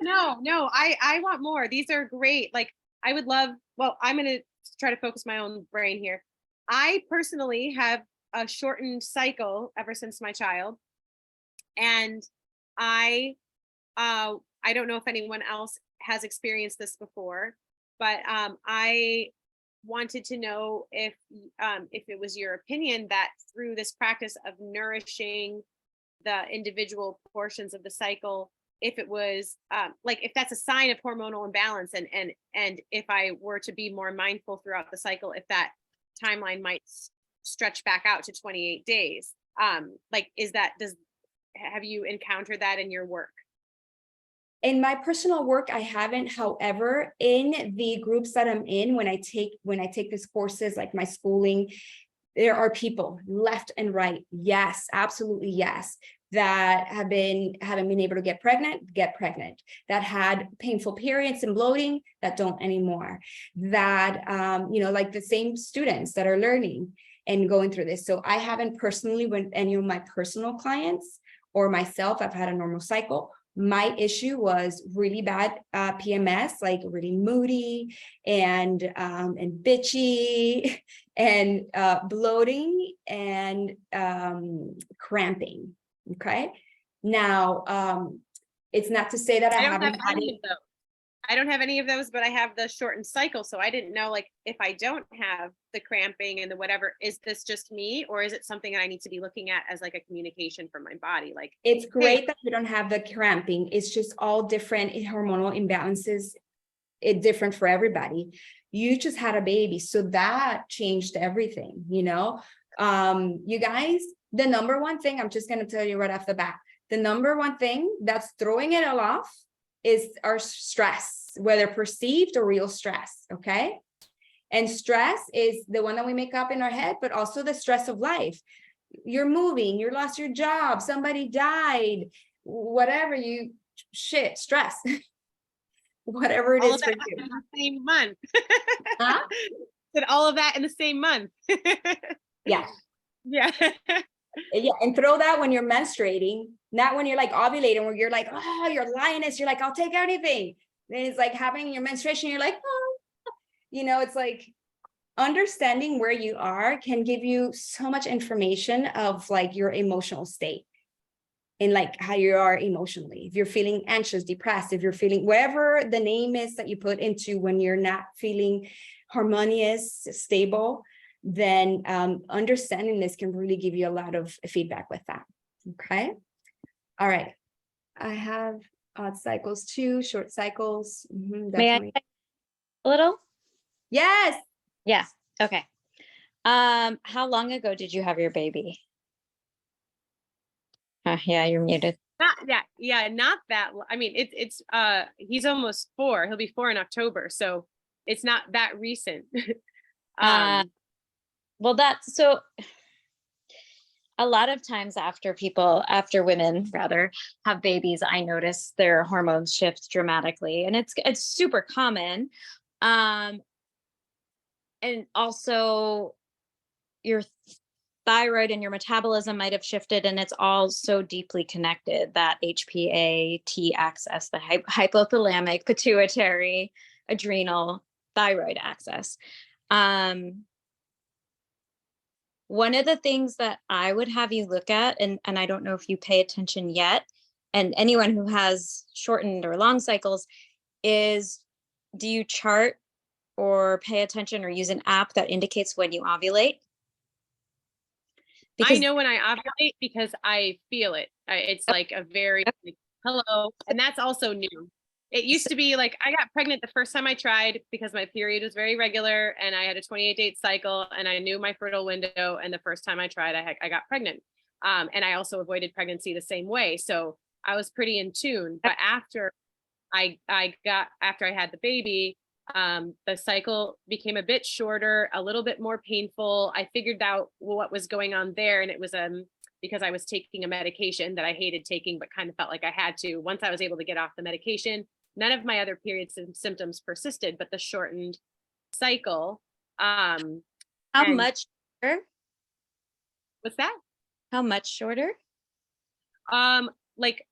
No. I want more. These are great. Like, I would love. Well, I'm gonna try to focus my own brain here. I personally have a shortened cycle ever since my child, and I don't know if anyone else has experienced this before, but I wanted to know if it was your opinion that through this practice of nourishing the individual portions of the cycle, if it was like, if that's a sign of hormonal imbalance, and if I were to be more mindful throughout the cycle, if that timeline might stretch back out to 28 days. Like, have you encountered that in your work? In my personal work, I haven't. However, in the groups that I'm in, when I take these courses, like my schooling, there are people left and right. Yes, absolutely. Yes. That haven't been able to get pregnant, that had painful periods and bloating that don't anymore, that, like the same students that are learning and going through this. So I haven't personally, with any of my personal clients or myself, I've had a normal cycle. My issue was really bad PMS, like really moody and bitchy and bloating and cramping. Okay. Now, it's not to say that I haven't had any of those. I don't have any of those, but I have the shortened cycle. So I didn't know, like, if I don't have the cramping and the whatever, is this just me, or is it something I need to be looking at as like a communication from my body? Like, it's great that you don't have the cramping. It's just all different hormonal imbalances. It's different for everybody. You just had a baby, so that changed everything. You guys, the number one thing, I'm just going to tell you right off the bat, the number one thing that's throwing it all off is our stress, whether perceived or real stress, okay? And stress is the one that we make up in our head, but also the stress of life. you're moving, you lost your job, somebody died, whatever stress, whatever it All is of for that you. in the same month. Huh? Did all of that in the same month. Yeah. Yeah. Yeah, and throw that when you're menstruating, not when you're like ovulating, where you're like, oh, you're lioness, you're like, I'll take anything. Then it's like having your menstruation, you're like, oh, it's like understanding where you are can give you so much information of like your emotional state and like how you are emotionally. If you're feeling anxious, depressed, if you're feeling whatever the name is that you put into when you're not feeling harmonious, stable, then understanding this can really give you a lot of feedback with that. Okay. All right. I have odd cycles too, short cycles. Definitely. May I a little? Yes. Yeah. Okay. How long ago did you have your baby? Yeah, you're muted. Not that. I mean, it's he's almost 4. He'll be 4 in October, so it's not that recent. Well, that's so a lot of times after women rather have babies, I notice their hormones shift dramatically, and it's super common. And also your thyroid and your metabolism might have shifted, and it's all so deeply connected, that HPA-T axis, the hypothalamic, pituitary, adrenal, thyroid axis. One of the things that I would have you look at, and I don't know if you pay attention yet, and anyone who has shortened or long cycles, is do you chart or pay attention or use an app that indicates when you ovulate? I know when I ovulate because I feel it. It's like a very like, hello, and that's also new. It used to be like I got pregnant the first time I tried because my period was very regular and I had a 28-day cycle and I knew my fertile window. And the first time I tried, I got pregnant. And I also avoided pregnancy the same way. So I was pretty in tune. But after I had the baby, the cycle became a bit shorter, a little bit more painful. I figured out what was going on there. And it was because I was taking a medication that I hated taking, but kind of felt like I had to. Once I was able to get off the medication, none of my other period symptoms persisted, but the shortened cycle. How much shorter? What's that? How much shorter? Like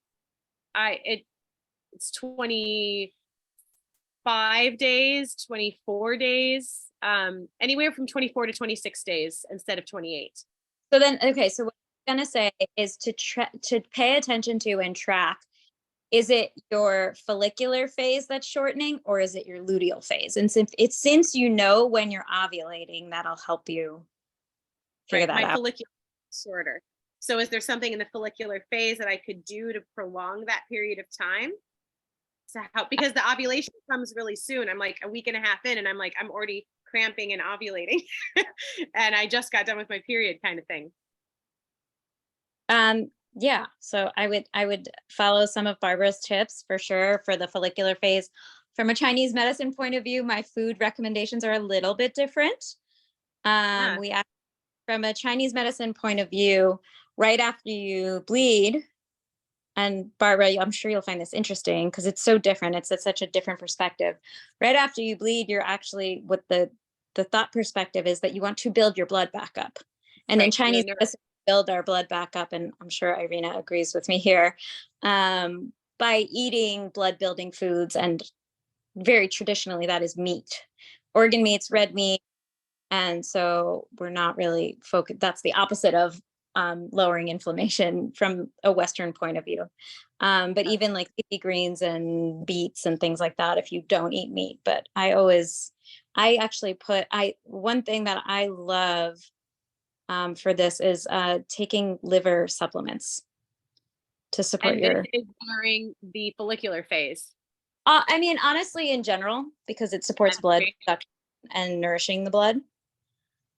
it's 25 days, 24 days, anywhere from 24 to 26 days instead of 28. So then, okay, so what I'm gonna say is to pay attention to and track. Is it your follicular phase that's shortening, or is it your luteal phase? And since you know when you're ovulating, that'll help you figure that out. My follicular is shorter. So is there something in the follicular phase that I could do to prolong that period of time to help? Because the ovulation comes really soon. I'm like a week and a half in and I'm like, I'm already cramping and ovulating and I just got done with my period kind of thing. Yeah, so I would follow some of Barbara's tips for sure for the follicular phase. From a Chinese medicine point of view, my food recommendations are a little bit different. From a Chinese medicine point of view, right after you bleed, and Barbara, I'm sure you'll find this interesting because it's so different. It's such a different perspective. Right after you bleed, you're actually, what the thought perspective is that you want to build your blood back up. And in Chinese medicine, build our blood back up, and I'm sure Irina agrees with me here, by eating blood building foods, and very traditionally that is meat, organ meats, red meat. And so we're not really focused. That's the opposite of lowering inflammation from a Western point of view. But even like leafy greens and beets and things like that, if you don't eat meat. But one thing that I love for this is taking liver supplements to support this is during the follicular phase. I mean, honestly, in general, because it supports blood production and nourishing the blood.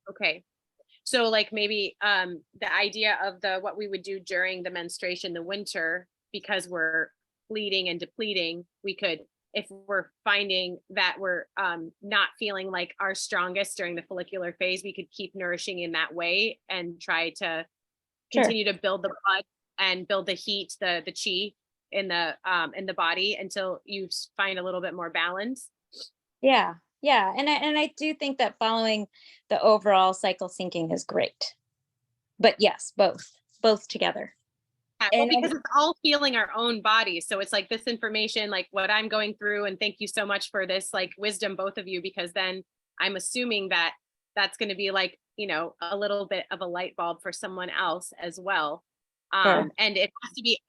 Okay. So like maybe the idea of what we would do during the menstruation, the winter, because we're bleeding and depleting, we could, if we're finding that we're not feeling like our strongest during the follicular phase, we could keep nourishing in that way and try to continue to build the blood and build the heat, the chi in the body until you find a little bit more balance. Yeah. Yeah. And I do think that following the overall cycle syncing is great. But yes, both together. Yeah, well, because it's all healing our own bodies. So it's like this information, like what I'm going through, and thank you so much for this like wisdom, both of you, because then I'm assuming that that's going to be like, you know, a little bit of a light bulb for someone else as well. Sure. And it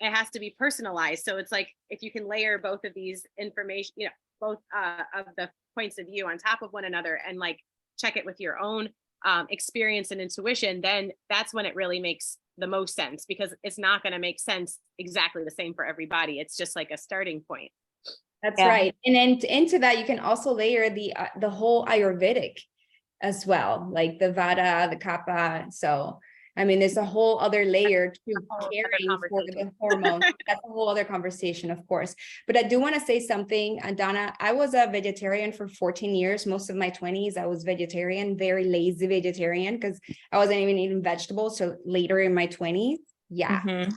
has to be personalized. So it's like, if you can layer both of these information, you know, both of the points of view on top of one another and like check it with your own experience and intuition, then that's when it really makes the most sense, because it's not going to make sense exactly the same for everybody. It's just like a starting point. That's right. And then into that, you can also layer the whole Ayurvedic as well, like the Vata, the Kapha. So, I mean, there's a whole other layer to caring for the hormones. That's a whole other conversation, of course. But I do want to say something, Donna. I was a vegetarian for 14 years. Most of my 20s, I was vegetarian, very lazy vegetarian, because I wasn't even eating vegetables. So later in my 20s, yeah. Mm-hmm.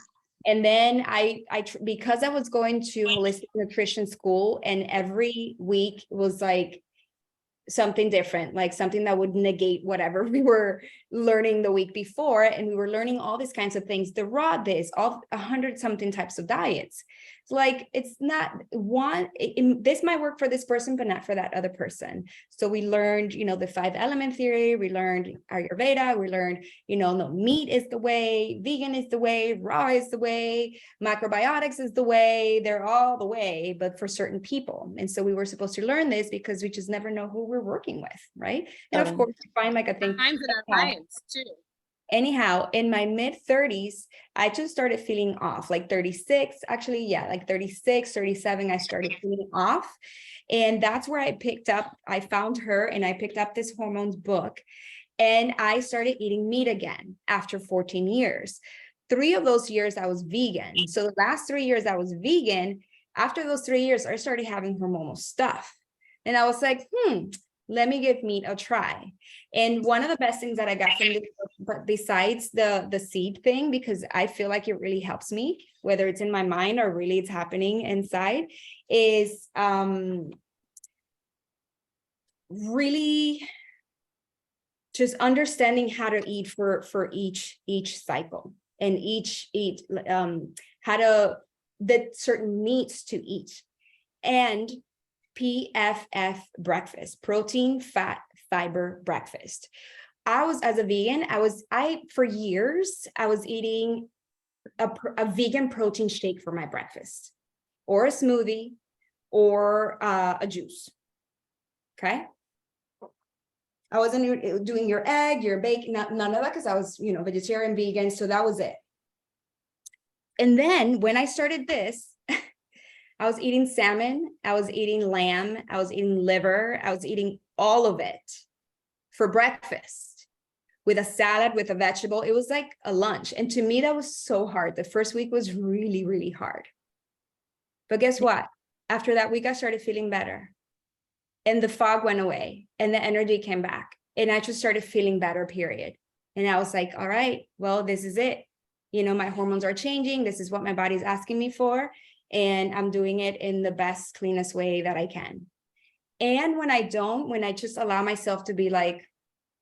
And then because I was going to holistic nutrition school, and every week was like something different, like something that would negate whatever we were learning the week before. And we were learning all these kinds of things, the raw this, all 100 something types of diets. So like, it's not one, this might work for this person, but not for that other person. So we learned, you know, the 5 element theory, we learned Ayurveda, we learned, you know, no, meat is the way, vegan is the way, raw is the way, macrobiotics is the way, they're all the way, but for certain people. And so we were supposed to learn this because we just never know who we're working with, right? And of course, you find like a thing. Times in our clients too. Anyhow, in my mid 30s, I just started feeling off, like 36, actually, yeah, like 36, 37, I started feeling off. And that's where I found her and I picked up this hormones book, and I started eating meat again after 14 years. 3 of those years I was vegan. So the last 3 years I was vegan. After those 3 years, I started having hormonal stuff. And I was like, let me give meat a try. And one of the best things that I got from this book, but besides the seed thing, because I feel like it really helps me, whether it's in my mind or really it's happening inside, is really just understanding how to eat for each cycle, and how to the certain meats to eat. And PFF breakfast, protein, fat, fiber breakfast. As a vegan, for years, I was eating a vegan protein shake for my breakfast, or a smoothie, or a juice. Okay. I wasn't doing your egg, your bacon, none of that, because I was, you know, vegetarian, vegan. So that was it. And then when I started this, I was eating salmon, I was eating lamb, I was eating liver, I was eating all of it for breakfast with a salad, with a vegetable. It was like a lunch. And to me, that was so hard. The first week was really, really hard. But guess what? After that week, I started feeling better. And the fog went away and the energy came back. And I just started feeling better, period. And I was like, all right, well, this is it. You know, my hormones are changing. This is what my body's asking me for. And I'm doing it in the best, cleanest way that I can. And when I just allow myself to be like,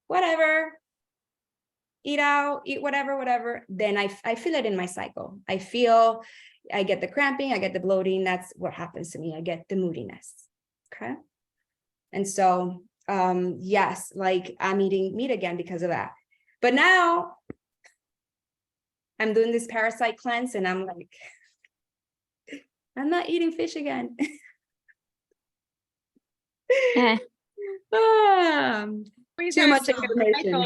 whatever, eat out, eat whatever, then I feel it in my cycle. I get the cramping, I get the bloating. That's what happens to me. I get the moodiness. Okay. And so, yes, like I'm eating meat again because of that. But now I'm doing this parasite cleanse and I'm like, I'm not eating fish again. Too much information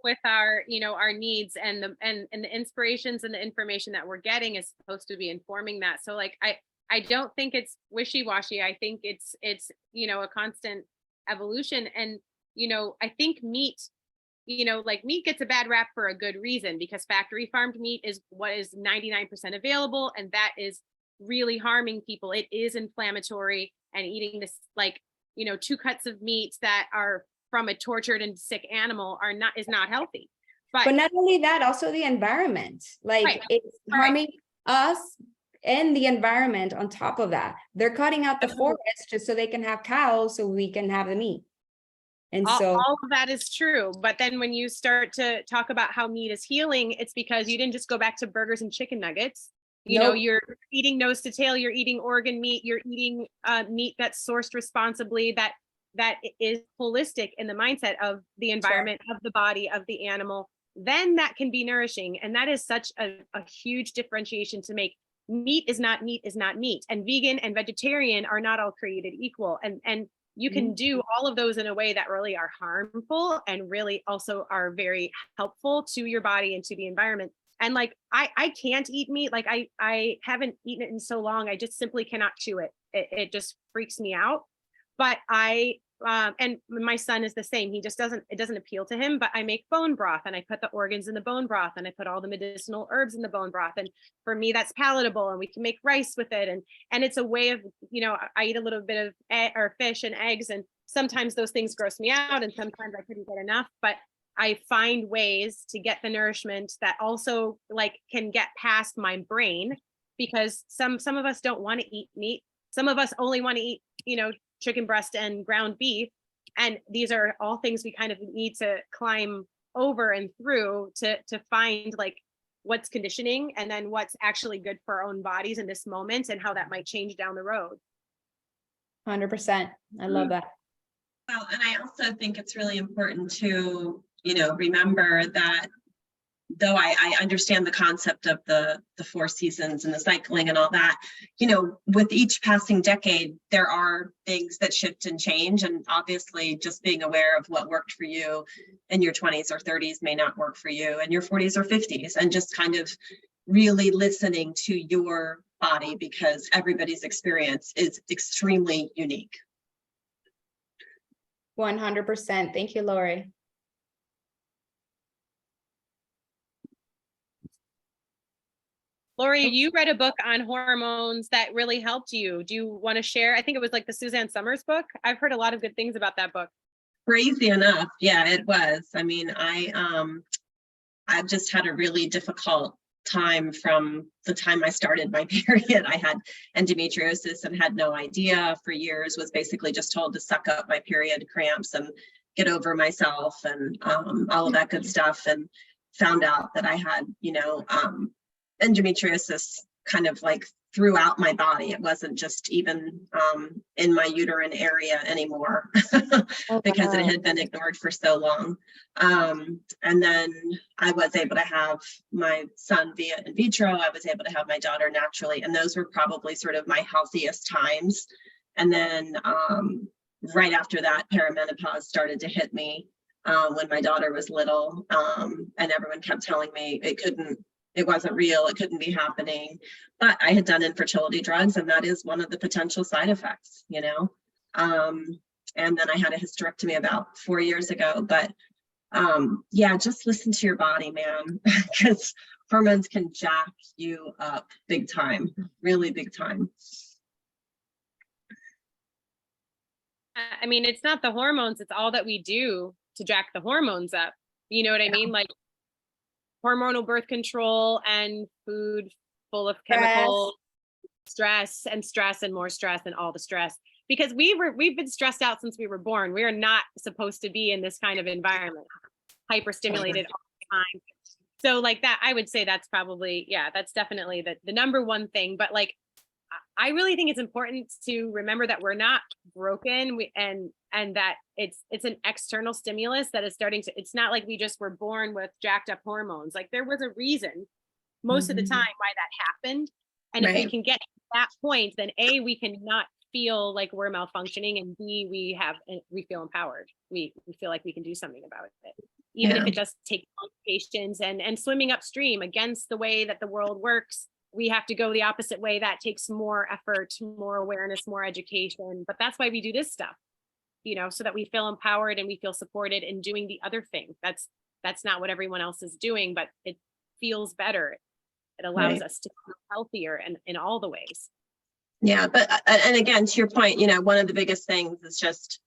with our, you know, our needs, and the inspirations and the information that we're getting is supposed to be informing that. So like, I don't think it's wishy-washy. I think it's, you know, a constant evolution. And, you know, I think meat, you know, like meat gets a bad rap for a good reason, because factory farmed meat is what is 99% available. And that is really harming people. It is inflammatory, and eating this, like, you know, 2 cuts of meat that are from a tortured and sick animal is not healthy. But not only that, also the environment, like Right. it's harming us and the environment on top of that. They're cutting out the forest just so they can have cows so we can have the meat. And so all of that is true. But then when you start to talk about how meat is healing, it's because you didn't just go back to burgers and chicken nuggets. You know, you're eating nose to tail, you're eating organ meat, you're eating meat that's sourced responsibly, that is holistic in the mindset of the environment, of the body, of the animal. Then that can be nourishing. And that is such a huge differentiation to make. Meat is not meat is not meat. And vegan and vegetarian are not all created equal. And you can do all of those in a way that really are harmful and really also are very helpful to your body and to the environment. And like, I can't eat meat. Like I haven't eaten it in so long. I just simply cannot chew it. It just freaks me out. But and my son is the same. It doesn't appeal to him, but I make bone broth and I put the organs in the bone broth and I put all the medicinal herbs in the bone broth. And for me, that's palatable and we can make rice with it. And it's a way of, I eat a little bit of fish and eggs, and sometimes those things gross me out and sometimes I couldn't get enough, but I find ways to get the nourishment that also like can get past my brain, because some of us don't want to eat meat. Some of us only want to eat, chicken breast and ground beef. And these are all things we kind of need to climb over and through to find like what's conditioning and then what's actually good for our own bodies in this moment and how that might change down the road. 100%. I love that. Well, and I also think it's really important to, remember that though I understand the concept of the 4 seasons and the cycling and all that, with each passing decade, there are things that shift and change. And obviously just being aware of what worked for you in your 20s or 30s may not work for you in your 40s or 50s, and just kind of really listening to your body, because everybody's experience is extremely unique. 100%. Thank you, Lori. Lori, you read a book on hormones that really helped you. Do you want to share? I think it was like the Suzanne Summers book. I've heard a lot of good things about that book. Crazy enough. Yeah, it was. I mean, I've just had a really difficult time from the time I started my period. I had endometriosis and had no idea for years, was basically just told to suck up my period cramps and get over myself and all of that good stuff, and found out that I had, endometriosis kind of like throughout my body. It wasn't just even in my uterine area anymore because it had been ignored for so long. And then I was able to have my son via in vitro. I was able to have my daughter naturally. And those were probably sort of my healthiest times. And then right after that, perimenopause started to hit me when my daughter was little. And everyone kept telling me it wasn't real, it couldn't be happening. But I had done infertility drugs, and that is one of the potential side effects, and then I had a hysterectomy about 4 years ago. But yeah, just listen to your body, man, because hormones can jack you up big time, really big time. I mean, it's not the hormones, it's all that we do to jack the hormones up. You know what I mean? Like hormonal birth control and food full of chemical stress and more stress and all the stress, because we've been stressed out since we were born. We are not supposed to be in this kind of environment, hyperstimulated all the time. So like that, I would say that's probably, that's definitely the number one thing. But like, I really think it's important to remember that we're not broken, and that it's an external stimulus that is starting to, it's not like we just were born with jacked up hormones. Like there was a reason most of the time why that happened. And if we can get to that point, then A, we can not feel like we're malfunctioning, and B, we feel empowered. We feel like we can do something about it. Even if it does take complications and swimming upstream against the way that the world works. We have to go the opposite way. That takes more effort, more awareness, more education. But that's why we do this stuff, so that we feel empowered and we feel supported in doing the other thing. That's not what everyone else is doing, but it feels better. It allows us to feel healthier and in all the ways. Yeah, but and again, to your point, one of the biggest things is just,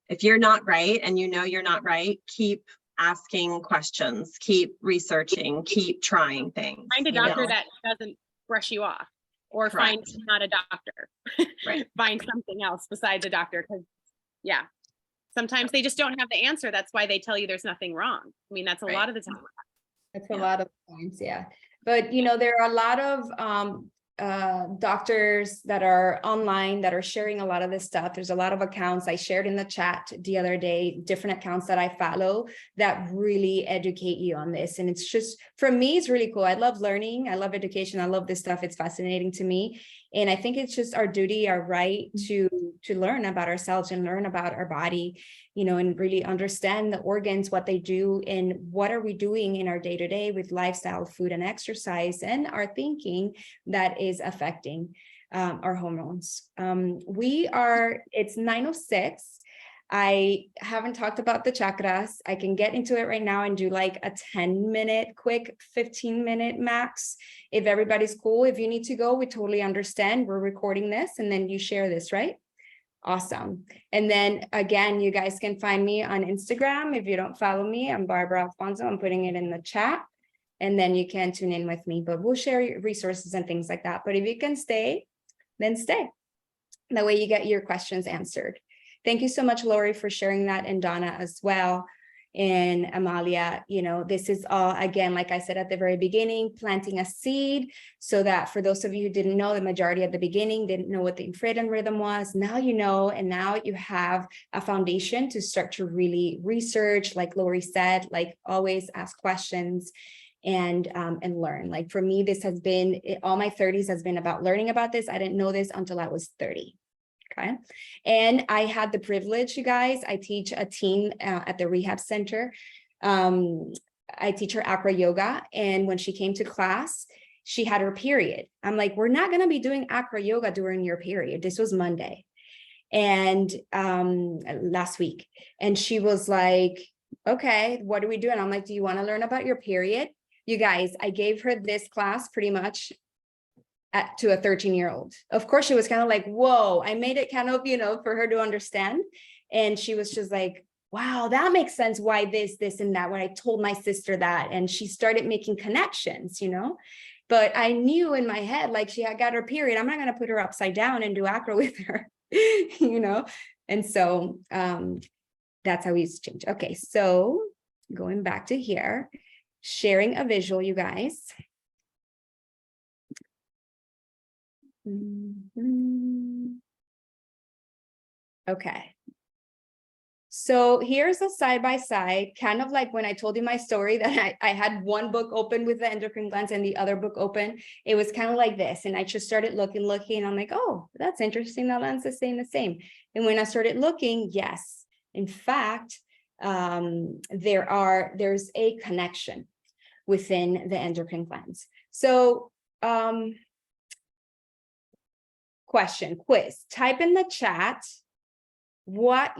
if you're not right and you're not right, keep asking questions, keep researching, keep trying things. Find a you know? doctor that doesn't brush you off, or Correct. find not a doctor. Right. Find something else besides a doctor, because yeah, sometimes they just don't have the answer. That's why they tell you there's nothing wrong. I mean, that's a Right. lot of the time. That's a Yeah. lot of times, yeah. But you know, there are a lot of doctors that are online that are sharing a lot of this stuff. There's a lot of accounts I shared in the chat the other day, different accounts that I follow that really educate you on this. And it's just, for me, it's really cool. I love learning. I love education. I love this stuff. It's fascinating to me. And I think it's just our duty, our right to learn about ourselves and learn about our body, you know, and really understand the organs, what they do, and what are we doing in our day-to-day with lifestyle, food, and exercise, and our thinking that is affecting our hormones. It's 9:06. I haven't talked about the chakras. I can get into it right now and do like a 10-minute, quick 15-minute max. If everybody's cool, if you need to go, we totally understand. We're recording this and then you share this, right? Awesome. And then again, you guys can find me on Instagram. If you don't follow me, I'm Barbara Alfanzo. I'm putting it in the chat. And then you can tune in with me, but we'll share resources and things like that. But if you can stay, then stay. That way you get your questions answered. Thank you so much, Lori, for sharing that, and Donna as well. And Amalia, you know, this is all, again, like I said at the very beginning, planting a seed, so that for those of you who didn't know, the majority at the beginning didn't know what the infradian rhythm was. Now you know, and now you have a foundation to start to really research, like Lori said, like always ask questions and learn. Like for me, this has been, all my 30s has been about learning about this. I didn't know this until I was 30. Okay. And I had the privilege, you guys, I teach a teen at the rehab center. I teach her acro yoga. And when she came to class, she had her period. I'm like, we're not going to be doing acro yoga during your period. This was Monday and last week. And she was like, okay, what do we do? And I'm like, do you want to learn about your period? You guys, I gave her this class pretty much to a 13-year-old. Of course, she was kind of like, whoa, I made it kind of, you know, for her to understand. And she was just like, wow, that makes sense. Why this, and that, when I told my sister that, and she started making connections, you know, but I knew in my head, like she had got her period. I'm not going to put her upside down and do acro with her, you know? And so that's how we used to change. Okay. So going back to here, sharing a visual, you guys. Okay. So here's a side-by-side, kind of like when I told you my story that I had one book open with the endocrine glands and the other book open. It was kind of like this. And I just started looking, and I'm like, oh, that's interesting. That lens is saying the same. And when I started looking, yes, in fact, there's a connection within the endocrine glands. So, quiz, type in the chat where's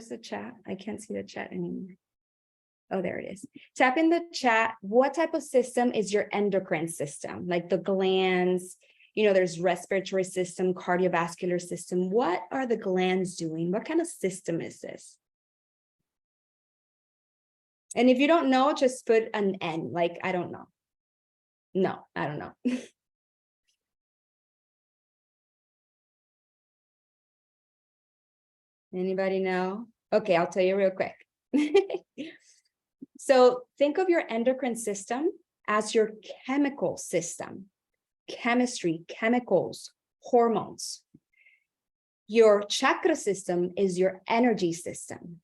the chat? I can't see the chat anymore. Oh, there it is. Tap in the chat. What type of system is your endocrine system? Like the glands, you know, there's respiratory system, cardiovascular system. What are the glands doing? What kind of system is this? And if you don't know, just put an N, like, I don't know. No, I don't know. Anybody know? Okay, I'll tell you real quick. So think of your endocrine system as your chemical system, chemistry, chemicals, hormones. Your chakra system is your energy system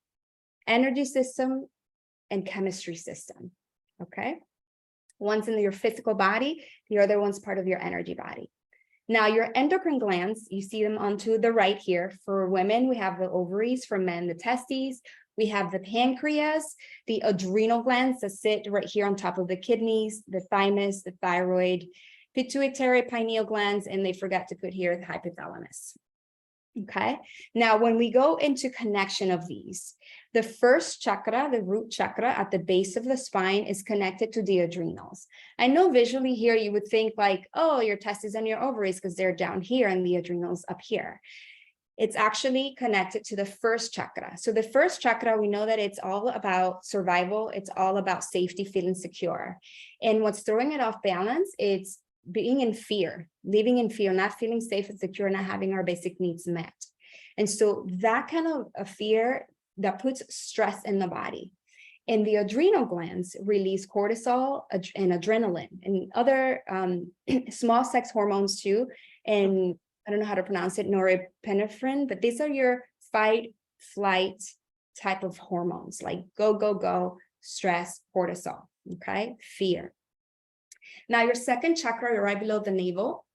and chemistry system, okay? One's in your physical body, the other one's part of your energy body. Now, your endocrine glands, you see them onto the right here. For women, we have the ovaries. For men, the testes. We have the pancreas, the adrenal glands that sit right here on top of the kidneys, the thymus, the thyroid, pituitary, pineal glands, and they forgot to put here the hypothalamus. Okay, now when we go into connection of these, the first chakra, the root chakra at the base of the spine, is connected to the adrenals. I know visually here you would think like, oh, your testes and your ovaries, because they're down here and the adrenals up here. It's actually connected to the first chakra. So the first chakra, we know that it's all about survival. It's all about safety, feeling secure. And what's throwing it off balance, it's being in fear, living in fear, not feeling safe and secure, not having our basic needs met. And so that kind of a fear that puts stress in the body. And the adrenal glands release cortisol and adrenaline and other small sex hormones too. And I don't know how to pronounce it, norepinephrine, but these are your fight, flight type of hormones, like go, go, go, stress, cortisol, okay, fear. Now your second chakra, right below the navel,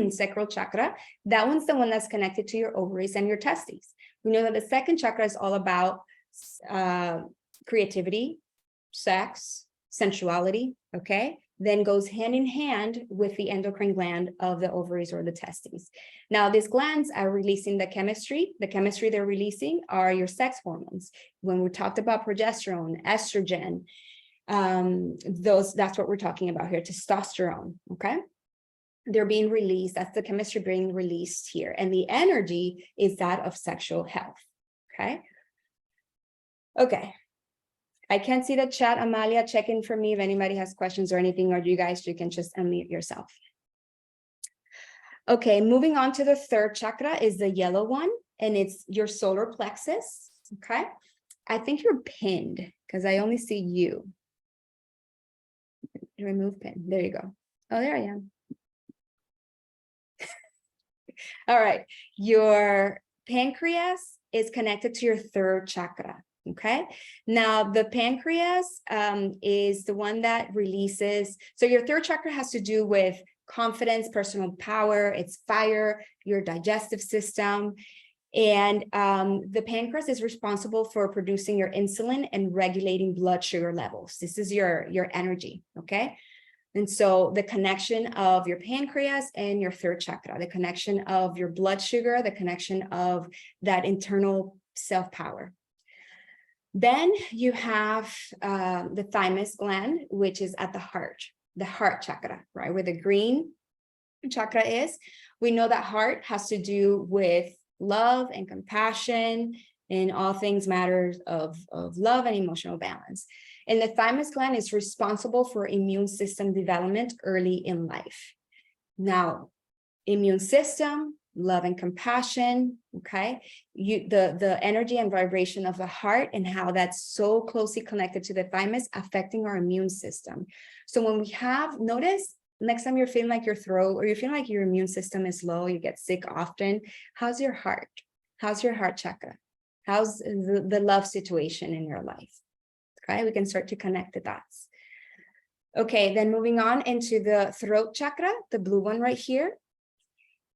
sacral chakra, that one's the one that's connected to your ovaries and your testes. We know that the second chakra is all about creativity, sex, sensuality, okay? Then goes hand in hand with the endocrine gland of the ovaries or the testes. Now, these glands are releasing the chemistry. The chemistry they're releasing are your sex hormones. When we talked about progesterone, estrogen, that's what we're talking about here, testosterone, okay? They're being released. That's the chemistry being released here. And the energy is that of sexual health, okay? Okay. I can't see the chat. Amalia, check in for me if anybody has questions or anything, or you can just unmute yourself. Okay, moving on to the third chakra is the yellow one, and it's your solar plexus, okay? I think you're pinned because I only see you. Remove pin, there you go. Oh, there I am. All right, your pancreas is connected to your third chakra. Okay, now the pancreas is the one that releases. So your third chakra has to do with confidence, personal power, it's fire, your digestive system. And the pancreas is responsible for producing your insulin and regulating blood sugar levels. This is your energy, okay? And so the connection of your pancreas and your third chakra, the connection of your blood sugar, the connection of that internal self-power. Then you have the thymus gland, which is at the heart chakra, right? Where the green chakra is. We know that heart has to do with love and compassion and all things matters of love and emotional balance. And the thymus gland is responsible for immune system development early in life. Now, immune system, love and compassion, okay? The energy and vibration of the heart and how that's so closely connected to the thymus affecting our immune system. So when we notice, next time you're feeling like your throat or you're feeling like your immune system is low, you get sick often, how's your heart? How's your heart chakra? How's the love situation in your life? Okay, we can start to connect the dots. Okay, then moving on into the throat chakra, the blue one right here.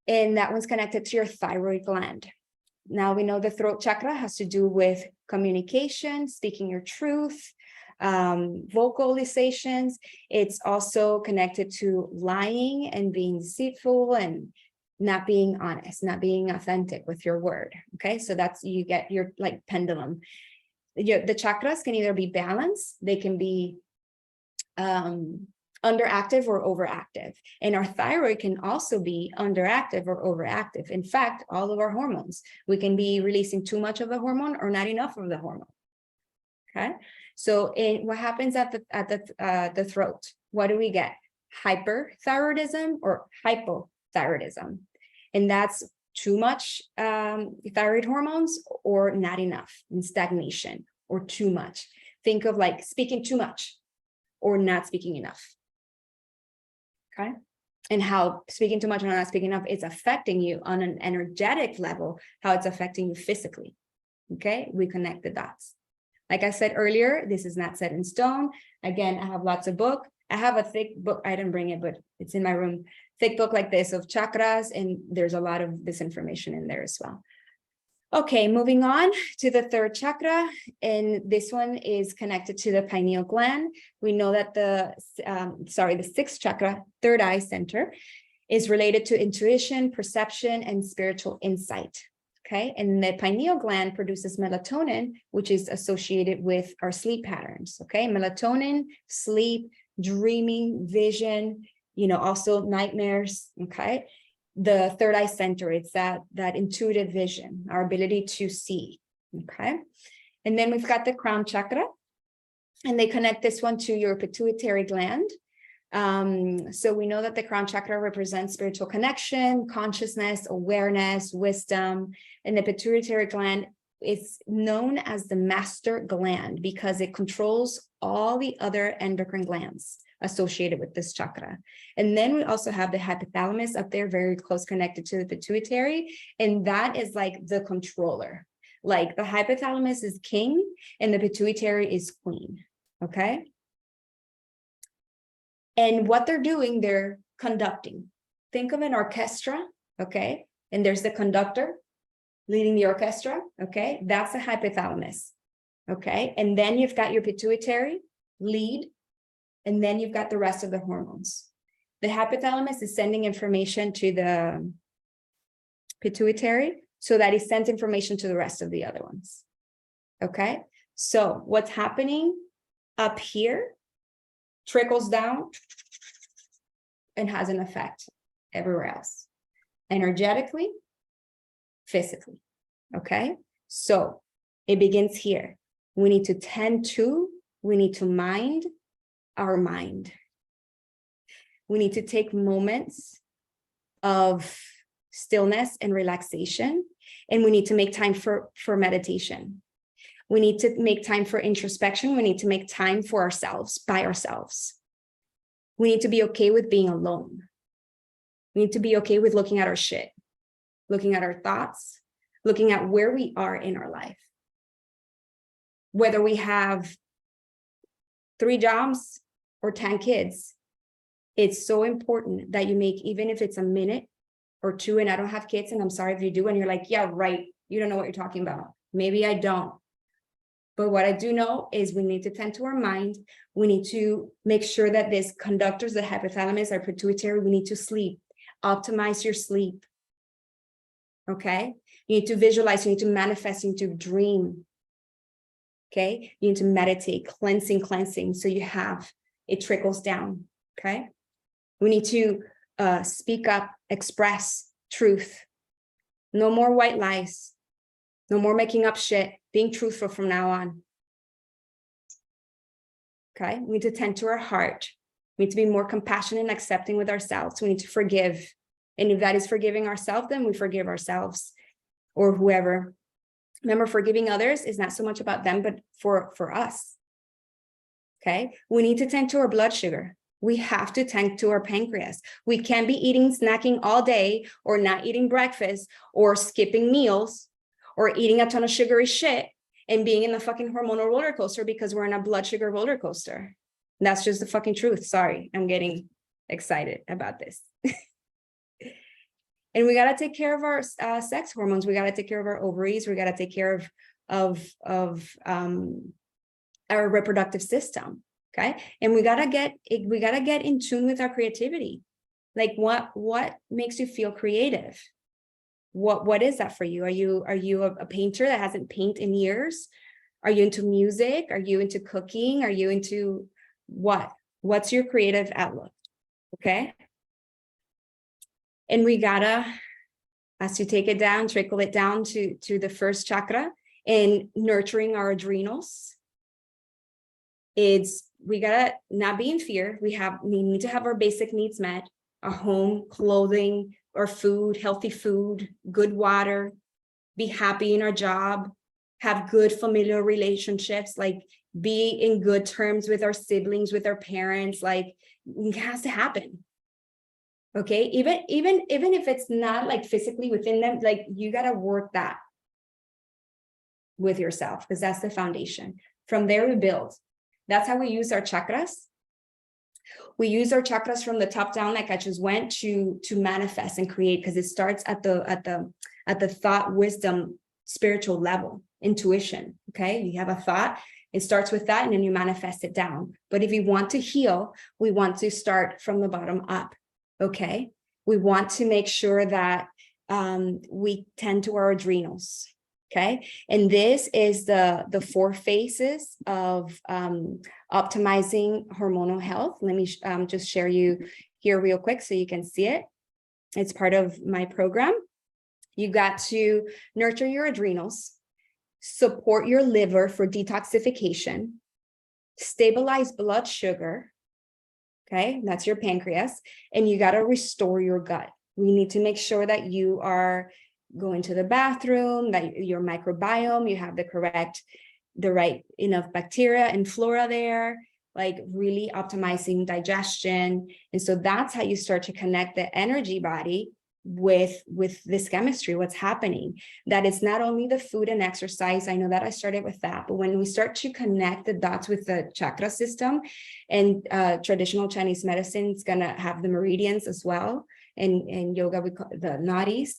And that one's connected to your thyroid gland. Now we know the throat chakra has to do with communication, speaking your truth, vocalizations. It's also connected to lying and being deceitful and not being honest, not being authentic with your word. Okay, so that's, you get your like pendulum. The chakras can either be balanced, they can be underactive or overactive. And our thyroid can also be underactive or overactive. In fact, all of our hormones, we can be releasing too much of the hormone or not enough of the hormone. Okay, so what happens at the throat? What do we get? Hyperthyroidism or hypothyroidism. And that's too much thyroid hormones or not enough, and stagnation or too much. Think of like speaking too much or not speaking enough. Okay, and how speaking too much or not speaking enough is affecting you on an energetic level, how it's affecting you physically. Okay, we connect the dots. Like I said earlier, this is not set in stone. Again, I have lots of books. I have a thick book. I didn't bring it, but it's in my room. Thick book like this of chakras, and there's a lot of this information in there as well. Okay, moving on to the third chakra, and this one is connected to the pineal gland. We know that the sixth chakra, third eye center, is related to intuition, perception, and spiritual insight. Okay, and the pineal gland produces melatonin, which is associated with our sleep patterns. Okay, melatonin, sleep, dreaming, vision, also nightmares. Okay, the third eye center. It's that intuitive vision, our ability to see. Okay. And then we've got the crown chakra, and they connect this one to your pituitary gland. So we know that the crown chakra represents spiritual connection, consciousness, awareness, wisdom, and the pituitary gland is known as the master gland because it controls all the other endocrine glands associated with this chakra. And then we also have the hypothalamus up there, very close connected to the pituitary, and that is like the controller. Like the hypothalamus is king and the pituitary is queen. Okay. And what they're doing, they're conducting. Think of an orchestra, okay? And there's the conductor leading the orchestra, okay? That's the hypothalamus, okay? And then you've got your pituitary lead, and then you've got the rest of the hormones. The hypothalamus is sending information to the pituitary so that it sends information to the rest of the other ones, okay? So what's happening up here trickles down and has an effect everywhere else, energetically, physically, okay? So it begins here. We need to mind our mind. We need to take moments of stillness and relaxation, and we need to make time for meditation. We need to make time for introspection. We need to make time for ourselves, by ourselves. We need to be okay with being alone. We need to be okay with looking at our shit, looking at our thoughts, looking at where we are in our life. Whether we have 3 jobs or 10 kids, it's so important that you make, even if it's a minute or 2, and I don't have kids, and I'm sorry if you do, and you're like, yeah, right, you don't know what you're talking about. Maybe I don't. But what I do know is we need to tend to our mind. We need to make sure that this conductors, the hypothalamus, our pituitary, we need to sleep. Optimize your sleep. Okay? You need to visualize, you need to manifest, you need to dream. Okay? You need to meditate, cleansing. So you have, it trickles down. Okay? We need to speak up, express truth. No more white lies. No more making up shit. Being truthful from now on. Okay, we need to tend to our heart. We need to be more compassionate and accepting with ourselves. We need to forgive. And if that is forgiving ourselves, then we forgive ourselves or whoever. Remember, forgiving others is not so much about them, but for us. Okay, we need to tend to our blood sugar. We have to tend to our pancreas. We can't be snacking all day, or not eating breakfast, or skipping meals, or eating a ton of sugary shit and being in the fucking hormonal roller coaster because we're in a blood sugar roller coaster. That's just the fucking truth. Sorry, I'm getting excited about this. And we got to take care of our sex hormones. We got to take care of our ovaries. We got to take care of our reproductive system. Okay. And we got to get in tune with our creativity. Like what makes you feel creative? What is that for you? Are you a painter that hasn't painted in years? Are you into music? Are you into cooking? Are you into what? What's your creative outlook? Okay. And we gotta, as you take it down, trickle it down to the first chakra and nurturing our adrenals. We gotta not be in fear. We need to have our basic needs met, our home, clothing, or food, healthy food, good water, be happy in our job, have good familial relationships, like be in good terms with our siblings, with our parents, like it has to happen. Okay, even if it's not like physically within them, like you got to work that with yourself, because that's the foundation. From there we build. That's how we use our chakras. We use our chakras from the top down, like I just went, to manifest and create, because it starts at the thought, wisdom, spiritual level, intuition. Okay, you have a thought, it starts with that, and then you manifest it down. But if you want to heal, we want to start from the bottom up. Okay, we want to make sure that we tend to our adrenals. Okay, and this is the 4 phases of optimizing hormonal health. Let me just share you here real quick so you can see it. It's part of my program. You got to nurture your adrenals, support your liver for detoxification, stabilize blood sugar. Okay, that's your pancreas. And you got to restore your gut. We need to make sure that you are going to the bathroom, that your microbiome, you have the right enough bacteria and flora there, like really optimizing digestion. And so that's how you start to connect the energy body with this chemistry, what's happening. That it's not only the food and exercise. I know that I started with that, but when we start to connect the dots with the chakra system, and traditional Chinese medicine is going to have the meridians as well, and yoga we call the nadis.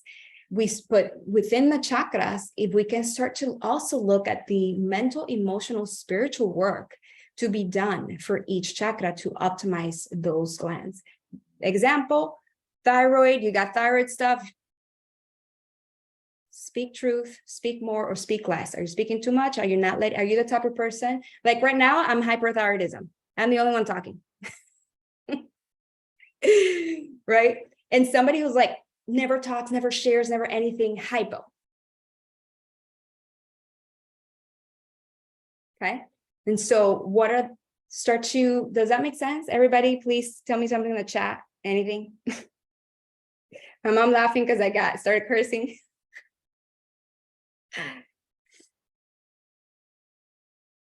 We put within the chakras, if we can start to also look at the mental, emotional, spiritual work to be done for each chakra to optimize those glands. Example, thyroid, you got thyroid stuff. Speak truth, speak more, or speak less. Are you speaking too much? Are you not are you the type of person? Like right now, I'm hyperthyroidism. I'm the only one talking. Right? And somebody who's like, never talks, never shares, never anything, hypo. Okay. And so does that make sense? Everybody, please tell me something in the chat. Anything? My mom laughing because I started cursing.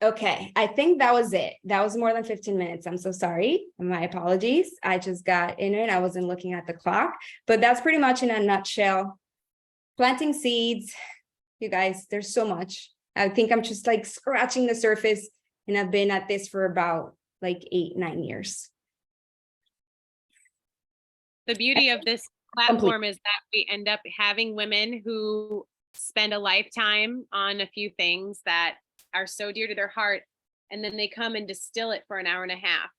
Okay, I think that was it. That was more than 15 minutes. I'm so sorry. My apologies. I just got in it. I wasn't looking at the clock, but that's pretty much in a nutshell. Planting seeds, you guys, there's so much. I think I'm just like scratching the surface, and I've been at this for about like 8-9 years. The beauty of this platform is that we end up having women who spend a lifetime on a few things that are so dear to their heart, and then they come and distill it for an hour and a half.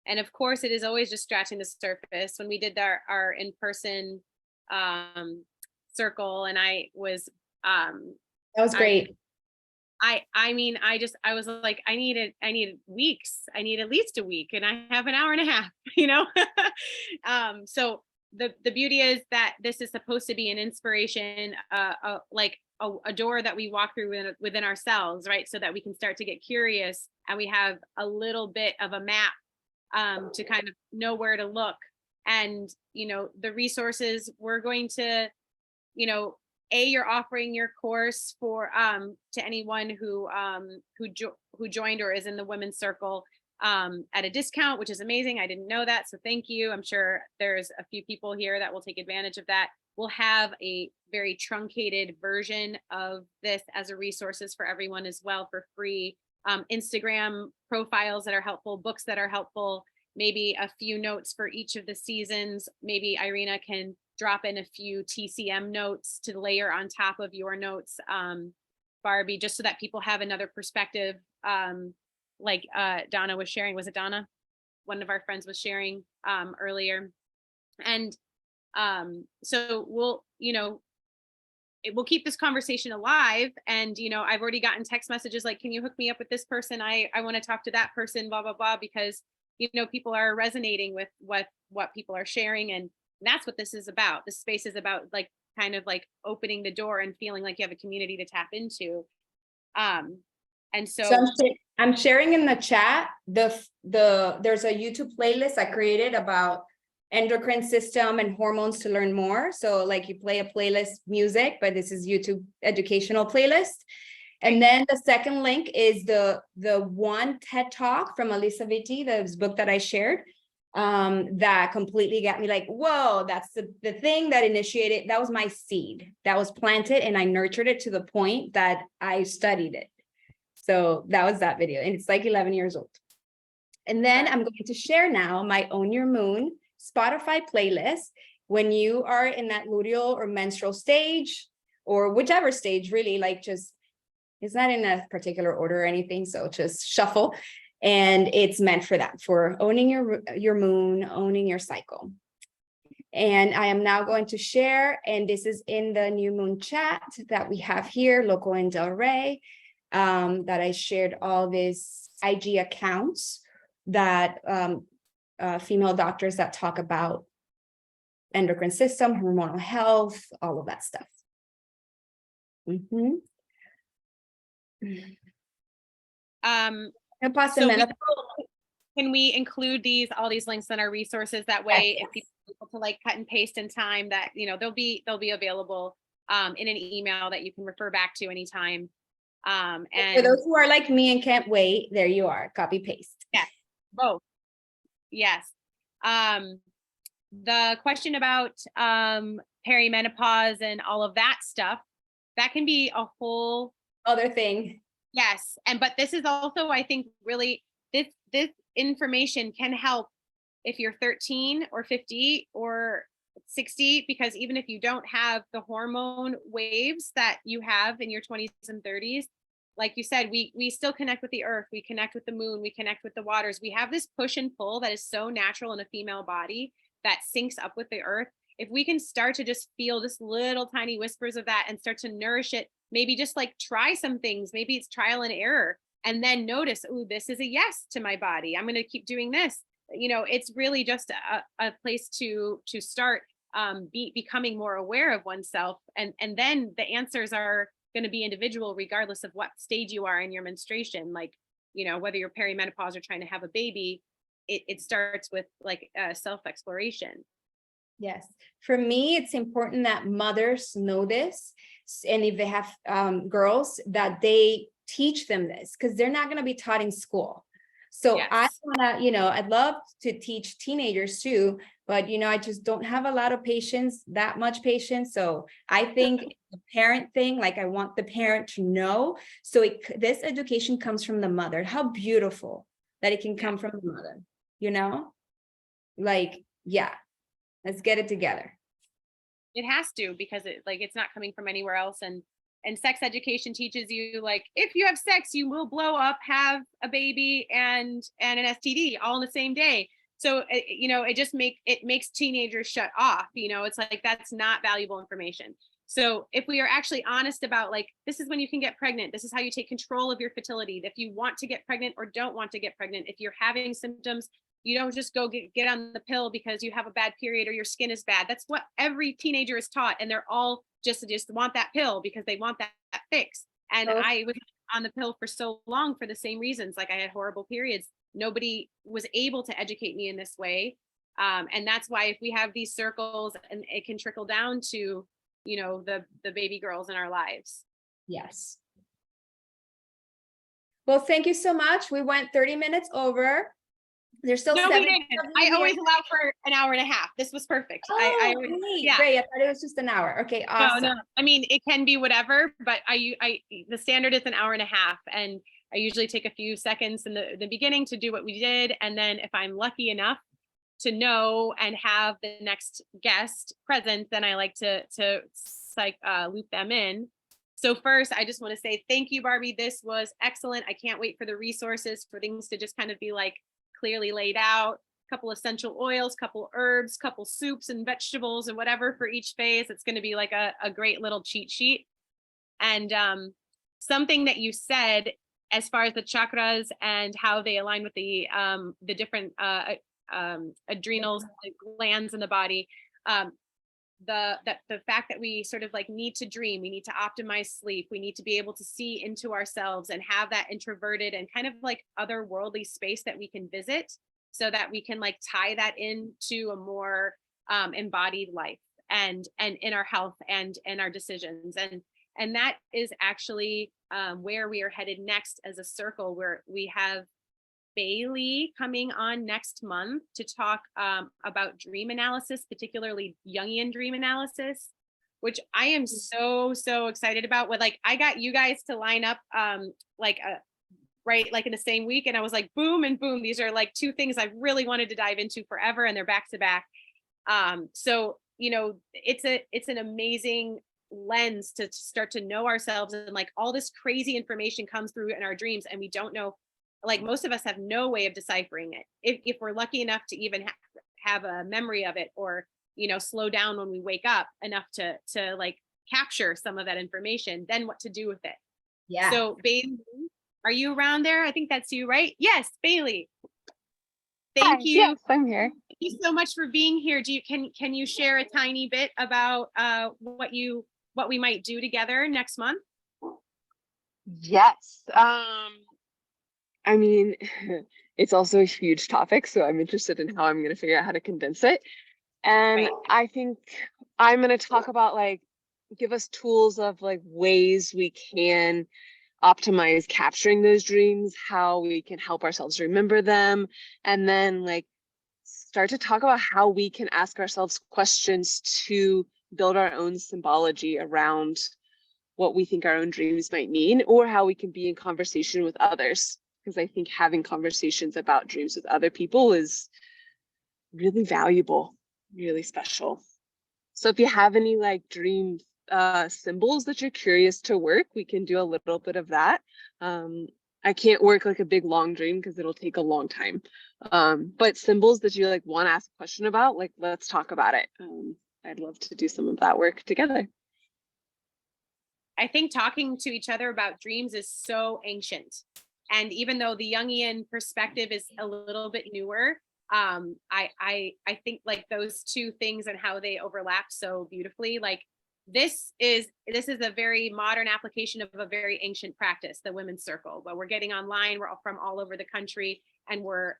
And of course, it is always just scratching the surface. When we did our in-person circle, and I was that was great. I mean, I was like, I needed weeks. I need at least a week, and I have an hour and a half, you know? So the beauty is that this is supposed to be an inspiration, like a door that we walk through within ourselves, right? So that we can start to get curious, and we have a little bit of a map to kind of know where to look. And, you know, the resources we're going to, you know, you're offering your course for to anyone who joined or is in the women's circle at a discount, which is amazing. I didn't know that, so thank you. I'm sure there's a few people here that will take advantage of that. We'll have a very truncated version of this as a resources for everyone as well, for free. Instagram profiles that are helpful, books that are helpful, maybe a few notes for each of the seasons. Maybe Irina can drop in a few TCM notes to layer on top of your notes, Barbie, just so that people have another perspective. Like Donna was sharing, was it Donna? One of our friends was sharing earlier. And so we'll, you know, we'll keep this conversation alive. And, you know, I've already gotten text messages like, can you hook me up with this person? I want to talk to that person, blah, blah, blah, because, you know, people are resonating with what people are sharing. And that's what this is about. This space is about like kind of like opening the door and feeling like you have a community to tap into. And so I'm sharing in the chat, there's a YouTube playlist I created about endocrine system and hormones to learn more. So like you play a playlist music, but this is YouTube educational playlist. And then the second link is the one TED Talk from Alisa Vitti, the book that I shared, that completely got me like, whoa, that's the thing that initiated, that was my seed that was planted, and I nurtured it to the point that I studied it. So that was that video, and it's like 11 years old. And then I'm going to share now my Own Your Moon Spotify playlist. When you are in that luteal or menstrual stage, or whichever stage, really, like just, it's not in a particular order or anything, so just shuffle. And it's meant for that, for owning your moon, owning your cycle. And I am now going to share, and this is in the new moon chat that we have here, local in Del Rey, that I shared all these IG accounts that female doctors that talk about endocrine system, hormonal health, all of that stuff. Um, Menopause so and we menopause. can we include all these links in our resources? That way, if people are able to like cut and paste in time, that they'll be available in an email that you can refer back to anytime. And For those who are like me and can't wait, there you are, copy paste. yes, both. Yes. The question about perimenopause and all of that stuff, that can be a whole Other thing. yes. But this is also, I think, really this information can help if you're 13 or 50 or 60, because even if you don't have the hormone waves that you have in your 20s and 30s, like you said, we still connect with the earth, we connect with the moon, we connect with the waters. We have this push and pull that is so natural in a female body that syncs up with the earth. If we can start to just feel just little tiny whispers of that and start to nourish it, maybe just like try some things, maybe it's trial and error, and then notice, oh, this is a yes to my body, I'm going to keep doing this. It's really just a place to start becoming more aware of oneself, and then the answers are going to be individual regardless of what stage you are in your menstruation. Like, whether you're perimenopause or trying to have a baby, it starts with like self-exploration. Yes. For me, it's important that mothers know this. And if they have girls, that they teach them this, because they're not going to be taught in school. So Yes. I want to, I'd love to teach teenagers too, but, I just don't have a lot of patience, that much patience. So I think the parent thing, like I want the parent to know. So this education comes from the mother. How beautiful that it can come from the mother, like, yeah, let's get it together. It has to, because it's not coming from anywhere else. And sex education teaches you, like, if you have sex, you will blow up, have a baby and an STD all in the same day. So, it makes teenagers shut off. It's like, that's not valuable information. So if we are actually honest about, like, this is when you can get pregnant, this is how you take control of your fertility. If you want to get pregnant or don't want to get pregnant, if you're having symptoms, you don't just go get on the pill because you have a bad period or your skin is bad. That's what every teenager is taught. And they're all just want that pill because they want that fix. And I was on the pill for so long for the same reasons. Like, I had horrible periods. Nobody was able to educate me in this way. And that's why if we have these circles, and it can trickle down to, the baby girls in our lives. Yes. Well, thank you so much. We went 30 minutes over. There's still No, 7 we didn't. I always allow for an hour and a half. This was perfect. Oh, great. I thought it was just an hour. Okay, awesome. No. I mean, it can be whatever, but the standard is an hour and a half, and I usually take a few seconds in the beginning to do what we did, and then if I'm lucky enough to know and have the next guest present, then I like to loop them in. So first, I just want to say thank you, Barbie. This was excellent. I can't wait for the resources, for things to just kind of be like clearly laid out, a couple essential oils, couple herbs, couple soups and vegetables and whatever for each phase. It's going to be like a great little cheat sheet. And something that you said as far as the chakras and how they align with the different adrenals, glands in the body, the fact that we sort of like need to dream, we need to optimize sleep, we need to be able to see into ourselves and have that introverted and kind of like otherworldly space that we can visit, so that we can like tie that into a more embodied life and in our health and our decisions. And that is actually where we are headed next as a circle, where we have Bailey coming on next month to talk about dream analysis, particularly Jungian dream analysis, which I am so excited about. Like, I got you guys to line up right like in the same week, and I was like, boom and boom, these are like two things I've really wanted to dive into forever, and they're back to back. So it's an amazing lens to start to know ourselves, and like all this crazy information comes through in our dreams, and we don't know. Like, most of us have no way of deciphering it. If we're lucky enough to even have a memory of it, or, slow down when we wake up enough to like capture some of that information, then what to do with it. Yeah. So Bailey, are you around there? I think that's you, right? Yes, Bailey. Thank you. Yes, I'm here. you so much for being here. Can you share a tiny bit about what we might do together next month? Yes. I mean, it's also a huge topic, so I'm interested in how I'm going to figure out how to condense it. And Right. I think I'm going to talk about like, give us tools of like ways we can optimize capturing those dreams, how we can help ourselves remember them, and then like start to talk about how we can ask ourselves questions to build our own symbology around what we think our own dreams might mean, or how we can be in conversation with others. Because I think having conversations about dreams with other people is really valuable, really special. So if you have any like dream symbols that you're curious to work, we can do a little bit of that. I can't work like a big long dream because it'll take a long time. But symbols that you like want to ask a question about, like let's talk about it. I'd love to do some of that work together. I think talking to each other about dreams is so ancient. And even though the Jungian perspective is a little bit newer, I think like those two things and how they overlap so beautifully. Like this is a very modern application of a very ancient practice, the women's circle. But we're getting online, we're all from all over the country, and we're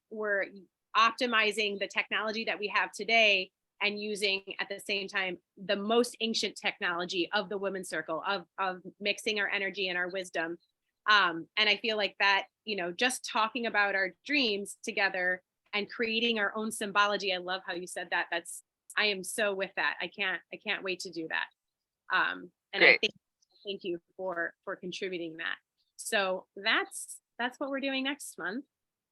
optimizing the technology that we have today and using at the same time the most ancient technology of the women's circle, of mixing our energy and our wisdom. And I feel like that, just talking about our dreams together and creating our own symbology. I love how you said that. I am so with that. I can't wait to do that. And Great. I thank you for contributing that. So that's what we're doing next month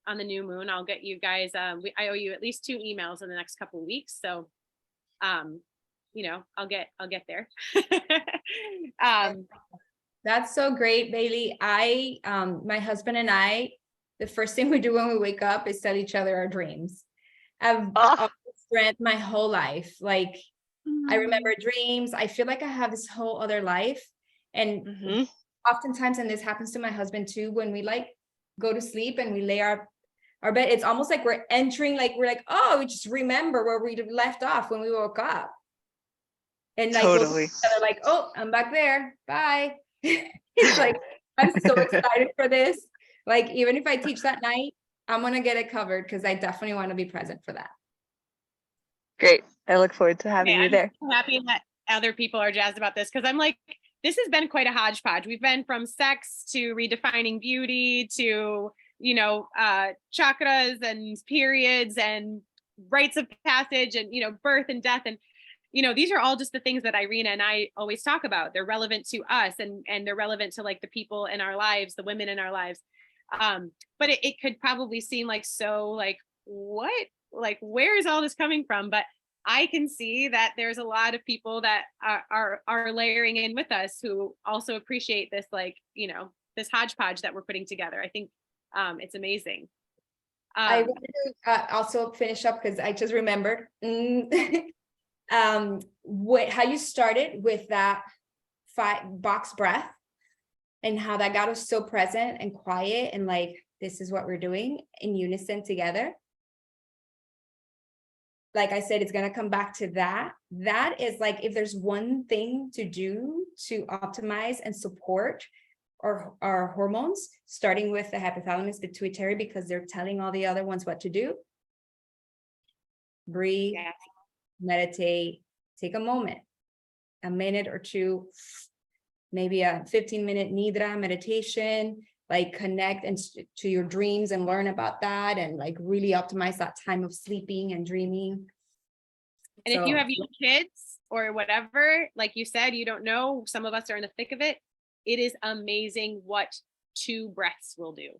on the new moon. I'll get you guys, I owe you at least 2 emails in the next couple of weeks. So, I'll get there. That's so great, Bailey. My husband and I, the first thing we do when we wake up is tell each other our dreams. I've spent my whole life. Like, I remember dreams. I feel like I have this whole other life. And oftentimes, and this happens to my husband too, when we like go to sleep and we lay our bed, it's almost like we're entering, like, oh, we just remember where we left off when we woke up. And like, Totally. Like, oh, I'm back there. Bye. It's like, I'm so excited for this. Like, even if I teach that night, I'm going to get it covered because I definitely want to be present for that. Great. I look forward to having you there. I'm happy that other people are jazzed about this because I'm like, this has been quite a hodgepodge. We've been from sex to redefining beauty to, chakras and periods and rites of passage and, birth and death. And, these are all just the things that Irina and I always talk about. They're relevant to us and they're relevant to like the people in our lives, the women in our lives. But it could probably seem like, so like, what, like, where is all this coming from? But I can see that there's a lot of people that are layering in with us who also appreciate this, like, this hodgepodge that we're putting together. I think it's amazing. I wanted to also finish up because I just remembered how you started with that 5-box breath and how that got us so present and quiet and like, this is what we're doing in unison together. Like I said, it's going to come back to that. That is like, if there's one thing to do to optimize and support our hormones, starting with the hypothalamus pituitary, because they're telling all the other ones what to do. Breathe, meditate, take a moment, a minute or two, maybe a 15-minute nidra meditation, like connect to your dreams and learn about that and like really optimize that time of sleeping and dreaming. And if you have young kids or whatever, like you said, you don't know, some of us are in the thick of it. It is amazing what 2 breaths will do.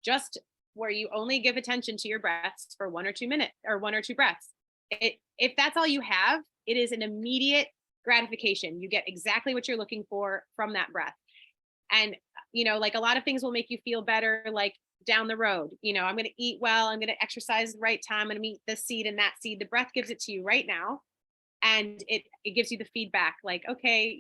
Just where you only give attention to your breaths for 1 or 2 minutes or 1 or 2 breaths. If that's all you have, it is an immediate gratification. You get exactly what you're looking for from that breath. And, like a lot of things will make you feel better, like down the road, I'm going to eat well, I'm going to exercise the right time, I'm going to meet this seed and that seed. The breath gives it to you right now. And it gives you the feedback like, okay,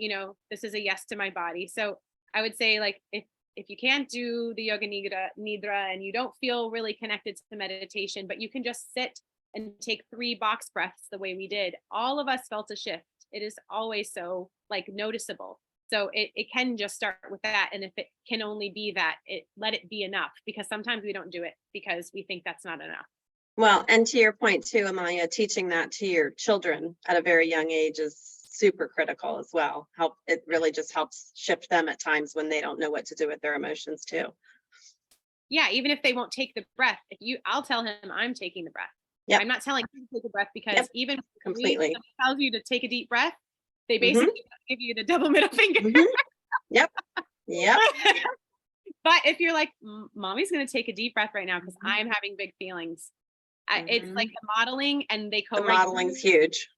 this is a yes to my body. So I would say like, if you can't do the yoga nidra and you don't feel really connected to meditation, but you can just sit and take 3 box breaths the way we did, all of us felt a shift. It is always so like noticeable. So it can just start with that. And if it can only be that, let it be enough, because sometimes we don't do it because we think that's not enough. Well, and to your point too, Amalia, teaching that to your children at a very young age is super critical as well. It really just helps shift them at times when they don't know what to do with their emotions too. Yeah, even if they won't take the breath, I'll tell him I'm taking the breath. Yep. I'm not telling him to take a breath, because Yep, even completely. when somebody tells you to take a deep breath, they basically give you the double middle finger. Yep. Yep. But if you're like, mommy's going to take a deep breath right now because I'm having big feelings. It's like the modeling, and they The modeling's huge.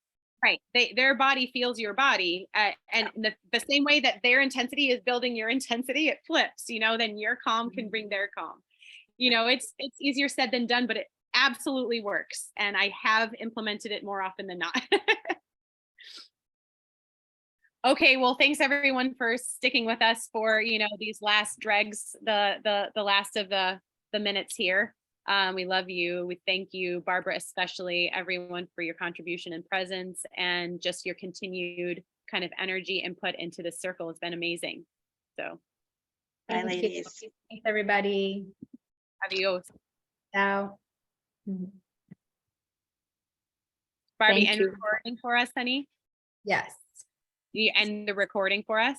Right. Their body feels your body. And the same way that their intensity is building your intensity, it flips, then your calm can bring their calm. It's easier said than done, but it absolutely works. And I have implemented it more often than not. Okay, well, thanks everyone for sticking with us for, these last dregs, the last of the minutes here. We love you. We thank you, Barbara, especially, everyone, for your contribution and presence, and just your continued kind of energy input into this circle has been amazing. So, Bye, ladies. Thanks, everybody. adios. Ciao. Barbie, Thank end you. recording for us, honey. Yes. You end the recording for us.